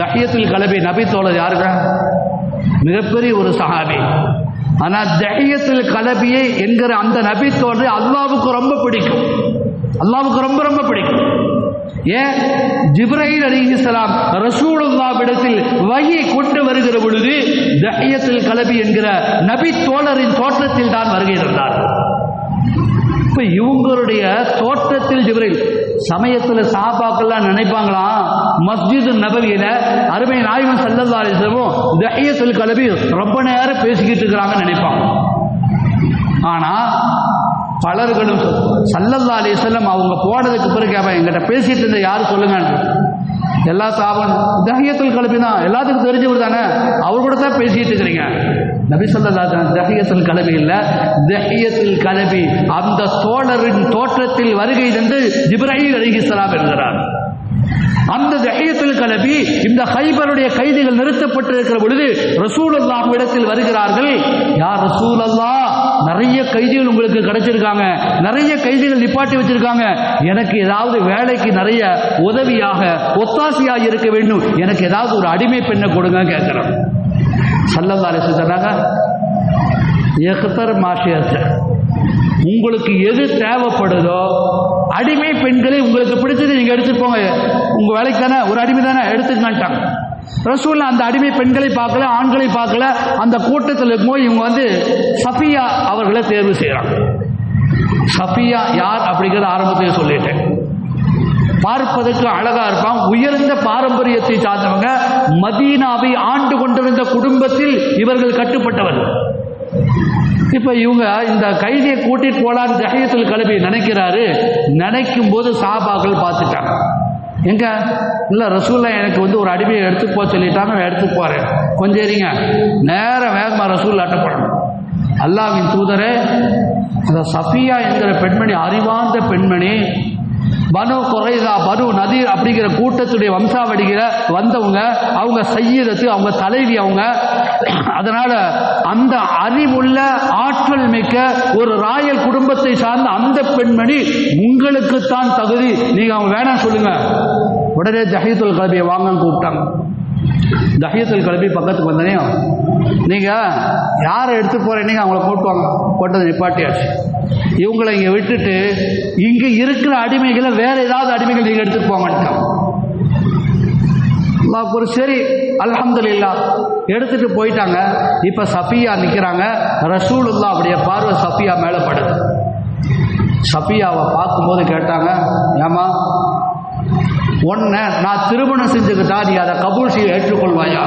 தஹியத்துல் கலபி நபி தோழர் யாருங்க? மிகப்பெரிய ஒரு சஹாபி. ஆனா தஹியத்துல் கலபியை என்கிற அந்த நபி தோழரை அல்லாஹ்வுக்கு ரொம்ப பிடிக்கும். அல்லாஹ்வுக்கு ரொம்ப ரொம்ப பிடிக்கும். ஏன்? ஜிப்ரீல் அலைஹிஸ்ஸலாம் ரசூலுல்லாஹ்விடத்தில் வஹி கொண்டு வருகிற பொழுது தஹியத்துல் கலபி என்கிற நபி தோழரின் தோற்றத்தில் தான் வருகை தந்தார். இப்ப இவங்களுடைய தோற்றத்தில் ஜிப்ரீல் சமயத்தில் சஹாபாக்கள்லாம் நினைப்பாங்களாம், மஸ்ஜித் நபவியில அருமை நாயகம் ஸல்லல்லாஹு அலைஹி வஸல்லம் தஹியத்துல் கலபி ரொம்ப நேரம் பேசிக்கிட்டு இருக்கிறாங்கன்னு நினைப்பாங்க. ஆனா பலர்களும் ஸல்லல்லாஹு அலைஹி வஸல்லம் அவங்க போனதுக்கு பிறகு என்கிட்ட பேசிட்டு இருந்த யாரு சொல்லுங்க, எல்லா சாபன் தஹியத்துல் கலபி தான், எல்லாத்துக்கும் தெரிஞ்சவர் தானே, அவர் கூட தான் பேசிட்டு இருக்கிறீங்க. நபி ஸல்லல்லாஹு அலைஹி வஸல்லம் தஹியத்துல் கலபி இல்ல, தஹியத்துல் கலபி அந்த தோழரின் தோற்றத்தில் வருகை தந்து ஜிப்ரீல் அலைஹிஸ்ஸலாம் என்கிறார். அந்த தஹியத்துல் கலபி இந்த ஹைபருடைய கைதிகள் நிறுத்தப்பட்டிருக்கிற பொழுது ரசூலுல்லாஹ்விடத்தில் வருகிறார்கள். யா ரசூலல்லாஹ், நிறைய கைதிகள் உங்களுக்கு கிடைச்சிருக்காங்க, நிறைய கைதிகள் நிப்பாட்டி வச்சிருக்காங்க, எனக்கு ஏதாவது வேலைக்கு நிறைய உதவியாக ஒத்தாசையாக இருக்க வேண்டும், எனக்கு ஏதாவது ஒரு அடிமை பெண்ணை கொடுங்க கேட்கிறோம். ஸல்லல்லாஹு அலைஹி வஸல்லம் சொன்னாங்க, இக்தர் மாஷியத், உங்களுக்கு எது தேவைப்படுதோ அடிமை பெண்களை உங்களுக்கு பிடிச்சது நீங்க எடுத்துட்டு போங்க, உங்க வேலைக்கு தானே, ஒரு அடிமை தானே, எடுத்துக்கட்டாங்க. ரசூல் அந்த அடிமை பெண்களை பார்க்கல, ஆண்களை பார்க்கல. அந்த கூட்டத்தில் போய் இவங்க வந்து சஃபியா அவர்களை தேர்வு செய்யறாங்க. சஃபியா யார் அப்படிங்கிறத ஆரம்பத்தையே சொல்லிட்டேன். பார்ப்பதற்கு அழகா இருப்பான், உயர்ந்த பாரம்பரியத்தை சார்ந்தவங்க, மதீனாவை ஆண்டு கொண்டிருந்த குடும்பத்தில் இவர்கள் கட்டுப்பட்டவர்கள். இப்ப இவங்க இந்த கைதியை கூட்டிட்டு போலான்னு தஹியத்துல் கலபி நினைக்கிறாரு. நினைக்கும் போது சஹாபாக்கள் பார்த்துட்டாங்க. எங்க இல்ல ரசூலுல்லாஹ் எனக்கு வந்து ஒரு அடிமையை எடுத்து போக சொல்லிட்டாங்க, எடுத்து போறேன், கொஞ்சம் இருங்க. நேரம் வேகமா ரசூலுல்லாஹ்ட்ட போறோம். அல்லாஹ்வின் தூதரே, அந்த சஃபியா என்கிற பெண்மணி அறிவார்ந்த பெண்மணி, பனு குறைதா பனு நதீர் அப்படிங்கிற கூட்டத்துடைய வம்சாவளிகளை வந்தவங்க, அவங்க சையதத்து, அவங்க தலைவி அவங்க. அதனால அந்த அறிவுள்ள ஆற்றல் மிக்க ஒரு ராயல் குடும்பத்தை சார்ந்த அந்த பெண்மணி உங்களுக்குத்தான் தகுதி, நீங்க அவங்க வேணாம் சொல்லுங்க. உடனே தஹியத்துல் கலபியை வாங்கன்னு கூப்பிட்டாங்க. தஹியத்துல் கலபி பக்கத்துக்கு வந்தனே, நீங்க யாரை எடுத்து போறீங்க அவங்கள கூட்டுவாங்க. கொண்டது நிப்பாட்டியாச்சு. இவங்களை இங்க விட்டுட்டு இங்க இருக்கிற அடிமைகளை வேற ஏதாவது அடிமைகள் நீங்க எடுத்துட்டு போங்கட்டாங்க. சரி அல்ஹம்துலில்லாஹ் எடுத்துட்டு போயிட்டாங்க. இப்ப சஃபியா நிக்கிறாங்க. ரசூலுல்லாஹ் அப்படியே பார்வை சஃபியா மேல படுது. சஃபியாவை பார்க்கும்போது கேட்டாங்க, ஏமா உன்னை நான் திருமணம் செஞ்சுக்கிட்டா நீ அதை கபூல் செய்ய ஏற்றுக்கொள்வாயா?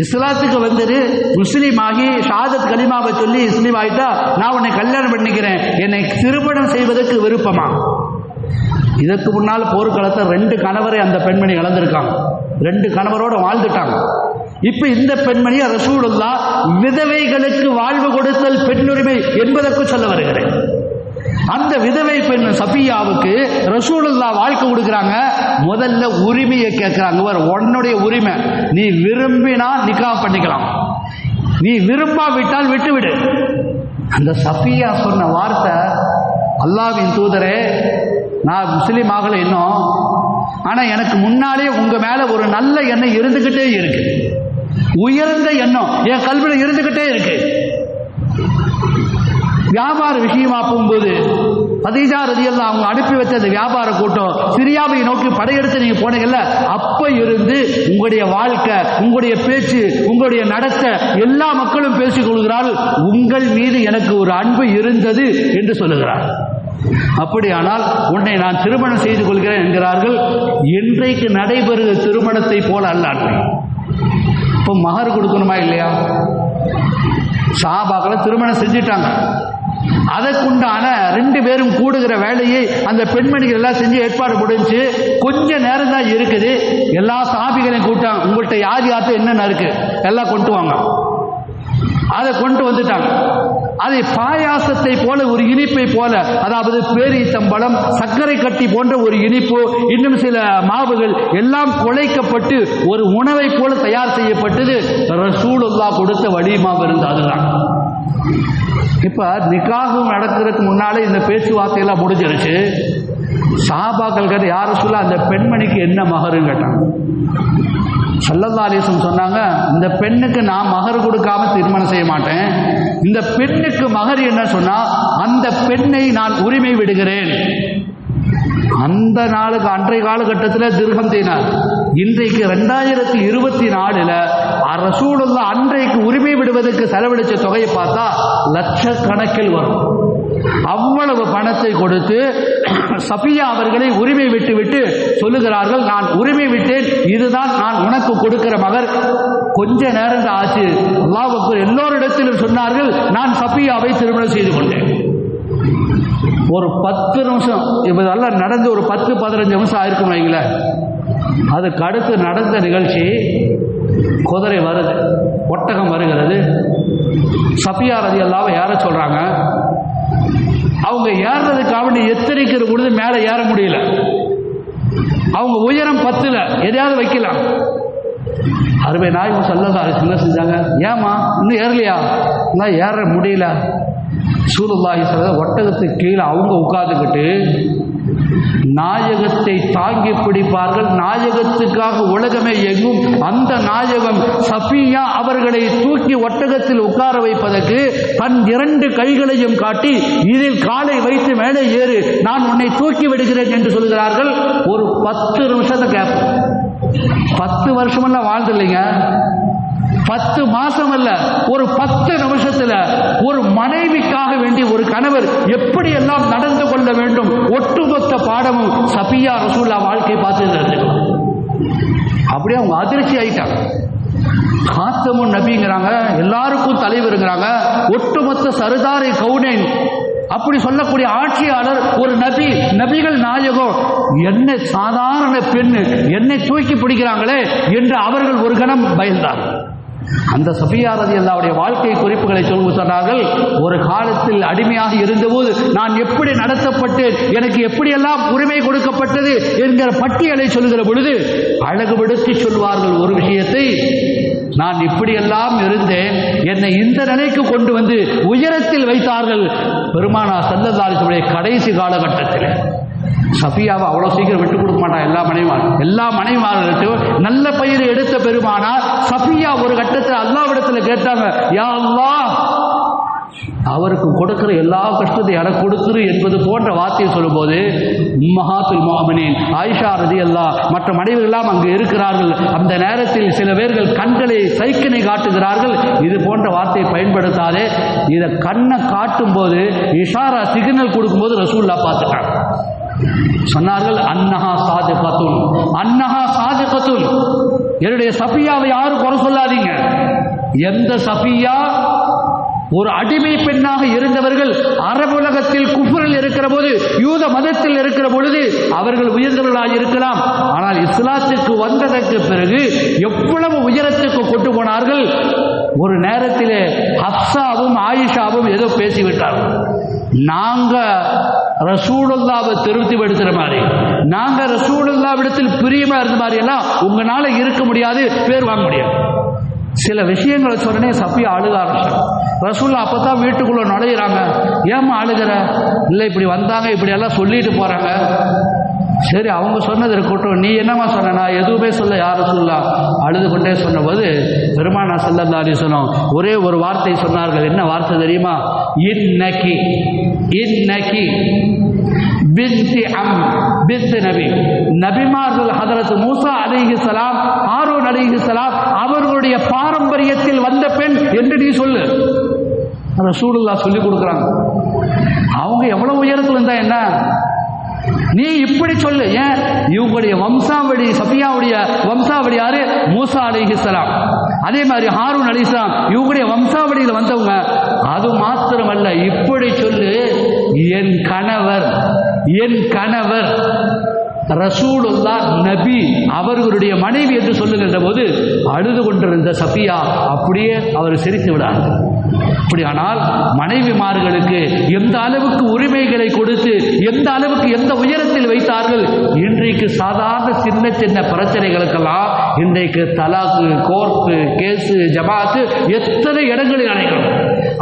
இஸ்லாத்துக்கு வந்துட்டு முஸ்லீம் ஆகி ஷஹாதத் கலிமாவை சொல்லி முஸ்லீம் ஆகிட்டா நான் உன்னை கல்யாணம் பண்ணிக்கிறேன், என்னை திருமணம் செய்வதற்கு விருப்பமா? இதற்கு முன்னால் போர்க்களத்தை 2 கணவரை அந்த பெண்மணி இழந்திருக்காங்க. 2 கணவரோட வாழ்ந்துட்டாங்க. இப்ப இந்த பெண்மணியை ரசூலுல்லாஹ் விதவைகளுக்கு வாழ்வு கொடுத்தல் பெண்ணுரிமை என்பதற்கு சொல்ல வருகிறேன். அந்த விதவை பெண் சஃபியாவுக்கு ரசூலுல்லாஹ் வாழ்க்கை கொடுக்குறாங்க. முதல்ல உரிமையை கேட்கிறாங்க. உன்னுடைய உரிமை, நீ விரும்பினா நிக்காஹ் பண்ணிக்கலாம், நீ விரும்பாவிட்டால் விட்டுவிடு. அந்த சஃபியா சொன்ன வார்த்தை, அல்லாஹ்வின் தூதரே, நான் முஸ்லீம் ஆகல இன்னும், ஆனா எனக்கு முன்னாலே உங்க மேல ஒரு நல்ல எண்ணம் இருந்துகிட்டே இருக்கு, உயர்ந்த எண்ணம் என் கல்வியில இருந்துகிட்டே இருக்கு. வியாபார விஷயமா போகும்போது கதீஜா ரலியல்லாஹு அவங்க அனுப்பி வச்ச அந்த வியாபார கூட்டம் சிரியாவை நோக்கி படையெடுத்து நீங்க போனீங்கல்ல, அப்ப இருந்து உங்களுடைய வாழ்க்கை, உங்களுடைய பேச்சு, உங்களுடைய நடத்தை எல்லா மக்களும் பேசிக் கொள்கிறார்கள். உங்கள் மீது எனக்கு ஒரு அன்பு இருந்தது என்று சொல்லுகிறார். அப்படியானால் உன்னை நான் திருமணம் செய்து கொள்கிறேன் என்கிறார்கள். இன்றைக்கு நடைபெறுகிற திருமணத்தை போல அல்ல. இப்போ மகர் கொடுக்கணுமா இல்லையா? சஹாபாக்களை திருமணம் செஞ்சிட்டாங்க. அதற்குண்டான 2 பேரும் கூடுகிற வேலையை அந்த பெண்மணிகள் எல்லாம் செஞ்சு ஏற்பாடு முடிஞ்சு கொஞ்ச நேரம் தான் இருக்குது. எல்லா சஹாபிகளையும் கூட்டாங்க. உங்கள்கிட்ட யார் யார்ட்ட என்னென்ன இருக்கு எல்லாம் கொண்டு வாங்க. அதை கொண்டு வந்துட்டாங்க. அதை பாயாசத்தை போல ஒரு இனிப்பை போல, அதாவது பேரீச்சம்பழம், சர்க்கரை கட்டி போன்ற ஒரு இனிப்பு, இன்னும் சில மாவுகள் எல்லாம் குழைக்கப்பட்டு ஒரு உணவை போல தயார் செய்யப்பட்டது. ரசூலுல்லாஹ் கொடுத்த வலிமா விருந்து அதுதான். இப்ப நிக்காஹ் நடக்கிறதுக்கு முன்னாலே இந்த பேச்சுவார்த்தை எல்லாம் முடிஞ்சிருச்சு. சஹாபாக்கள் கேட்ட யார சொல்ல அந்த பெண்மணிக்கு என்ன மகருன்னு கேட்டாங்க. ஸல்லல்லாஹு அலைஹி வஸல்லம் சொன்னாங்க, இந்த பெண்ணுக்கு நான் மகர் கொடுக்காம திருமணம் செய்ய மாட்டேன். இந்த பெண்ணுக்கு மகர் என்ன சொன்னா, அந்த பெண்ணை நான் உரிமை விடுகிறேன். அந்த நாளுக்கு அன்றைய காலகட்டத்தில் திர்ஹம் தீனார். இன்றைக்கு 2024 ரசூலுல்லாஹ் அன்றைக்கு உரிமை விடுவதற்கு செலவழிச்ச தொகையை பார்த்தா லட்சக்கணக்கில் வரும். அவ்வளவு பணத்தை கொடுத்து சஃபியா அவர்களை உரிமை விட்டு சொல்லுகிறார்கள், நான் உரிமை விட்டேன், இதுதான் நான் உனக்கு கொடுக்கிற மகர். கொஞ்ச நேரம் தான் ஆச்சு, அல்லாஹ் அக்பர் எல்லோரிடத்திலும் சொன்னார்கள், நான் சஃபியாவை திருமணம் செய்து கொண்டேன். ஒரு 10 நிமிஷம் இதெல்லாம் நடந்து ஒரு 10-15 நிமிஷம் ஆயிருக்கும் வைங்கள. அதுக்கு அடுத்து நடந்த நிகழ்ச்சி, குதிரை வருது, ஒட்டகம் வருகிறது. சஃபியா ரலியல்லாஹு யார சொல்றாங்க, அவங்க ஏறுறதுக்காக எத்தனைக்கிற பொழுது மேலே ஏற முடியல. அவங்க உயரம் 10ல எதையாவது வைக்கலாம். அருமை நாயகம் ஸல்லல்லாஹு அலைஹி வஸல்லம் செஞ்சாங்க, ஏமா இன்னும் ஏறலையா? ஏற முடியல. ரசூலுல்லாஹி ஸல்லல்லாஹு அலைஹி வஸல்லம் ஒட்டகத்துக்கு கீழே அவங்க உட்கார்ந்துக்கிட்டு நாயகத்தை தாங்கி பிடிப்பார்கள். நாயகத்துக்காக உலகமே எங்கும் அந்த நாயகம் சஃபியா அவர்களை தூக்கி ஒட்டகத்தில் உட்கார வைப்பதற்கு தன் 2 கைகளையும் காட்டி, இதில் காலை வைத்து மேலே ஏறு, நான் உன்னை தூக்கி விடுகிறேன் என்று சொல்கிறார்கள். ஒரு 10 நிமிஷத்தை கேப். 10 வருஷமெல்லாம் வாழ்ந்துல்லைங்க, 10 மாசம் அல்ல, ஒரு 10 நிமிஷத்துல ஒரு மனைவிக்காக வேண்டி ஒரு கணவர் எப்படி எல்லாம் நடந்து கொள்ள வேண்டும், ஒட்டுமொத்த பாடமும் சஃபியா ரசூலுல்லாஹ் வாழ்க்கை பார்த்து தெரிஞ்சுக்கலாம். அப்படியே அவங்க அதிர்ச்சி ஆயிட்டாங்க. காத்தமுன் நபிங்கிறாங்க, எல்லாருக்கும் தலைவருங்கிறாங்க, ஒட்டுமொத்த சர்தாரை கவுனேன் அப்படி சொல்லக்கூடிய ஆட்சியாளர் ஒரு நபி, நபிகள் நாயகம், என்ன சாதாரண பெண்ணு என்னை தூக்கி பிடிக்கிறாங்களே என்று அவர்கள் ஒரு கணம் பயந்தார். அந்த சஃபியா ரலியல்லாஹுடைய வாழ்க்கை குறிப்புகளை சொன்னார்கள். ஒரு காலத்தில் அடிமையாக இருந்தபோது நான் எப்படி நடத்தப்பட்டேன், எனக்கு எப்படியெல்லாம் உரிமை கொடுக்கப்பட்டது என்கிற பட்டியலை சொல்லுகிற பொழுது அழகுபடுத்தி சொல்வார்கள் ஒரு விஷயத்தை. நான் இப்படியெல்லாம் இருந்தேன், என்னை இந்த நிலைக்கு கொண்டு வந்து உயரத்தில் வைத்தார்கள் பெருமானார் ஸல்லல்லாஹு அலைஹி வஸல்லம் கடைசி காலகட்டத்தில். சஃபியாவை அவ்வளோ சீக்கிரம் விட்டு கொடுக்க மாட்டான். எல்லா மனைவிமார்களுக்கும் நல்ல பெயரை எடுத்த பெருமானார் சஃபியா ஒரு கட்டத்தில் அல்லாஹ்விடத்தில் கேட்டாங்க, யா அல்லாஹ், அவருக்கு கொடுக்கிற எல்லா கஷ்டத்தையும் எனக்கு கொடுத்துரு என்பது போன்ற வார்த்தையை சொல்லும்போது உம்மஹாத்துல் முஃமினீன் ஆயிஷா ரலியல்லாஹு மற்ற மனைவிகள் எல்லாம் அங்கு இருக்கிறார்கள். அந்த நேரத்தில் சில பேர்கள் கண்களை சைக்கினை காட்டுகிறார்கள், இது போன்ற வார்த்தையை பயன்படுத்தாதே. இதை கண்ணை காட்டும் போது இஷாரா சிக்னல் கொடுக்கும்போது ரசூலுல்லாஹ் பார்த்துட்டாங்க. சொன்னார்கள், அன்னஹா சாதிகத்துன், அன்னஹா சாதிகத்துன், என்னுடைய சஃபியாவை யாரும் குறை சொல்லாதீங்க. எந்த சஃபியா ஒரு அடிமை பெண்ணாக இருந்தவர்கள் அரபுலகத்தில் குஃப்ரில் இருக்கிற போது, யூத மதத்தில் இருக்கிற பொழுது அவர்கள் உயர்ந்தவர்களாக இருக்கலாம். ஆனால் இஸ்லாத்துக்கு வந்ததற்கு பிறகு எவ்வளவு உயரத்துக்கு கொண்டு போனார்கள். ஒரு நேரத்திலே ஹப்சாவும் ஆயிஷாவும் ஏதோ பேசிவிட்டார்கள். நாங்க ரசூலுல்லாஹ்வை திருப்திப்படுத்துற மாதிரி, நாங்க ரசூலுல்லாஹ்விடத்தில் பிரியமா இருந்த மாதிரி எல்லாம் உங்களால இருக்க முடியாது, பேர் வாங்க முடியாது. சில விஷயங்களை சொன்னே சஃபியா அழுக ஆரம்பிச்சாங்க. ரசூலுல்லாஹ் அப்பதான் வீட்டுக்குள்ள நுழையிறாங்க. ஏமா அழுகிற? இல்லை, இப்படி வந்தாங்க, இப்படி எல்லாம் சொல்லிட்டு போறாங்க. சரி, அவங்க சொன்னது இருக்கட்டும், நீ என்னமா சொன்ன? நான் எதுவுமே சொல்ல யார் ரசூலுல்லாஹ் அழுது கொண்டே சொன்னபோது பெருமானார் ஸல்லல்லாஹு அலைஹி வஸல்லம் ஒரே ஒரு வார்த்தை சொன்னார்கள். என்ன வார்த்தை தெரியுமா? இன்னகி இன்னகி பின்தி பின்தி நபி. நபிமார்கள் ஹதரத் மூசா அலைஹிஸ்ஸலாம், ஹாரூன் அலைஹிஸ்ஸலாம் அவர்களுடைய பாரம்பரியத்தில் வந்த பெண் என்று நீ சொல்லு. ரசூலுல்லாஹ் சொல்லி கொடுக்குறாங்க. அவங்க எவ்வளவு உயரத்தில் இருந்தா என்ன, நீ இப்படி சொல்லு. ஏன்? இவங்களுடைய வம்சாவளி, சஃபியாவுடைய வம்சாவளி யாரு? மூசா அலைஹிஸ்ஸலாம். அதே மாதிரி ஹாரூன் அலைஹிஸ்ஸலாம் இவங்களுடைய வம்சாவளியில் வந்தவங்க. அது மாத்திரமல்ல, இப்படி சொல்லு, என் கணவர், என் கணவர் ரசூலுல்லாஹ் நபி அவர்களுடைய மனைவி என்று சொல்லுகின்ற போது அழுது கொண்டிருந்த சஃபியா அப்படியே அவர் சிரித்து விடார்கள். அப்படியானால் மனைவிமார்களுக்கு எந்த அளவுக்கு உரிமைகளை கொடுத்து எந்த அளவுக்கு எந்த உயரத்தில் வைத்தார்கள். இன்றைக்கு சாதாரண சின்ன சின்ன பிரச்சனைகளுக்கெல்லாம் இன்றைக்கு தலாக்கு, கோர்ட்டு, கேசு, ஜமாத்து எத்தனை இடங்களில் அடைகிறோம்.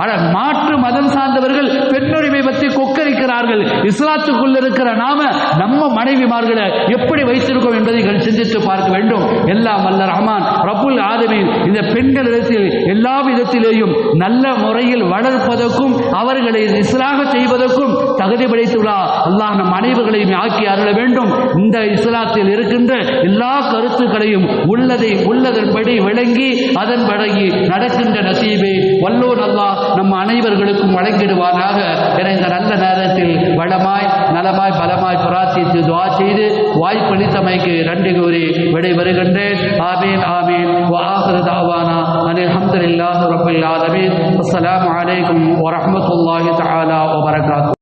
ஆனால் மாற்று மதம் சார்ந்தவர்கள் பெண்ணுரிமை பற்றி கொக்கரிக்கிறார்கள். இஸ்லாத்துக்குள் இருக்கிற நாம நம்ம மனைவிமார்களை எப்படி வைத்திருக்கோம் என்பதை சிந்தித்து பார்க்க வேண்டும். எல்லாம் வல்ல ரஹ்மான் ரப்புல் ஆலமீன் இந்த பெண்களிடத்தில் எல்லா விதத்திலேயும் நல்ல முறையில் வளர்ப்பதற்கும் அவர்களை இஸ்லாக செய்வதற்கும் தகுதி படைத்துள்ளார். அல்லாஹ் நம் அனைவர்களையும் ஆக்கி அருள வேண்டும். இந்த இஸ்லாத்தில் இருக்கின்ற எல்லா கருத்துக்களையும் உள்ளதை உள்ளதன்படி விளங்கி அதன்படி நடக்கின்ற நசீபை வல்லோன் அல்லாஹ் நம் அனைவர்களுக்கும் வழங்கிடுவானாக. என இந்த நல்ல நேரத்தில் வளமாய் நலமாய் பலமாய் பிரார்த்தித்து துஆ செய்து வாய்ப்பளித்தமைக்கு நன்றி கூறி விடைபெறுகின்றேன். ஆமீன் ஆமீன். வஆகிரு தஅவானா அனில் ஹம்துலில்லாஹி ரப்பில் ஆலமீன். அஸ்ஸலாமு அலைக்கும் வரஹ்மத்துல்லாஹி தஆலா வபரகாத்துஹு.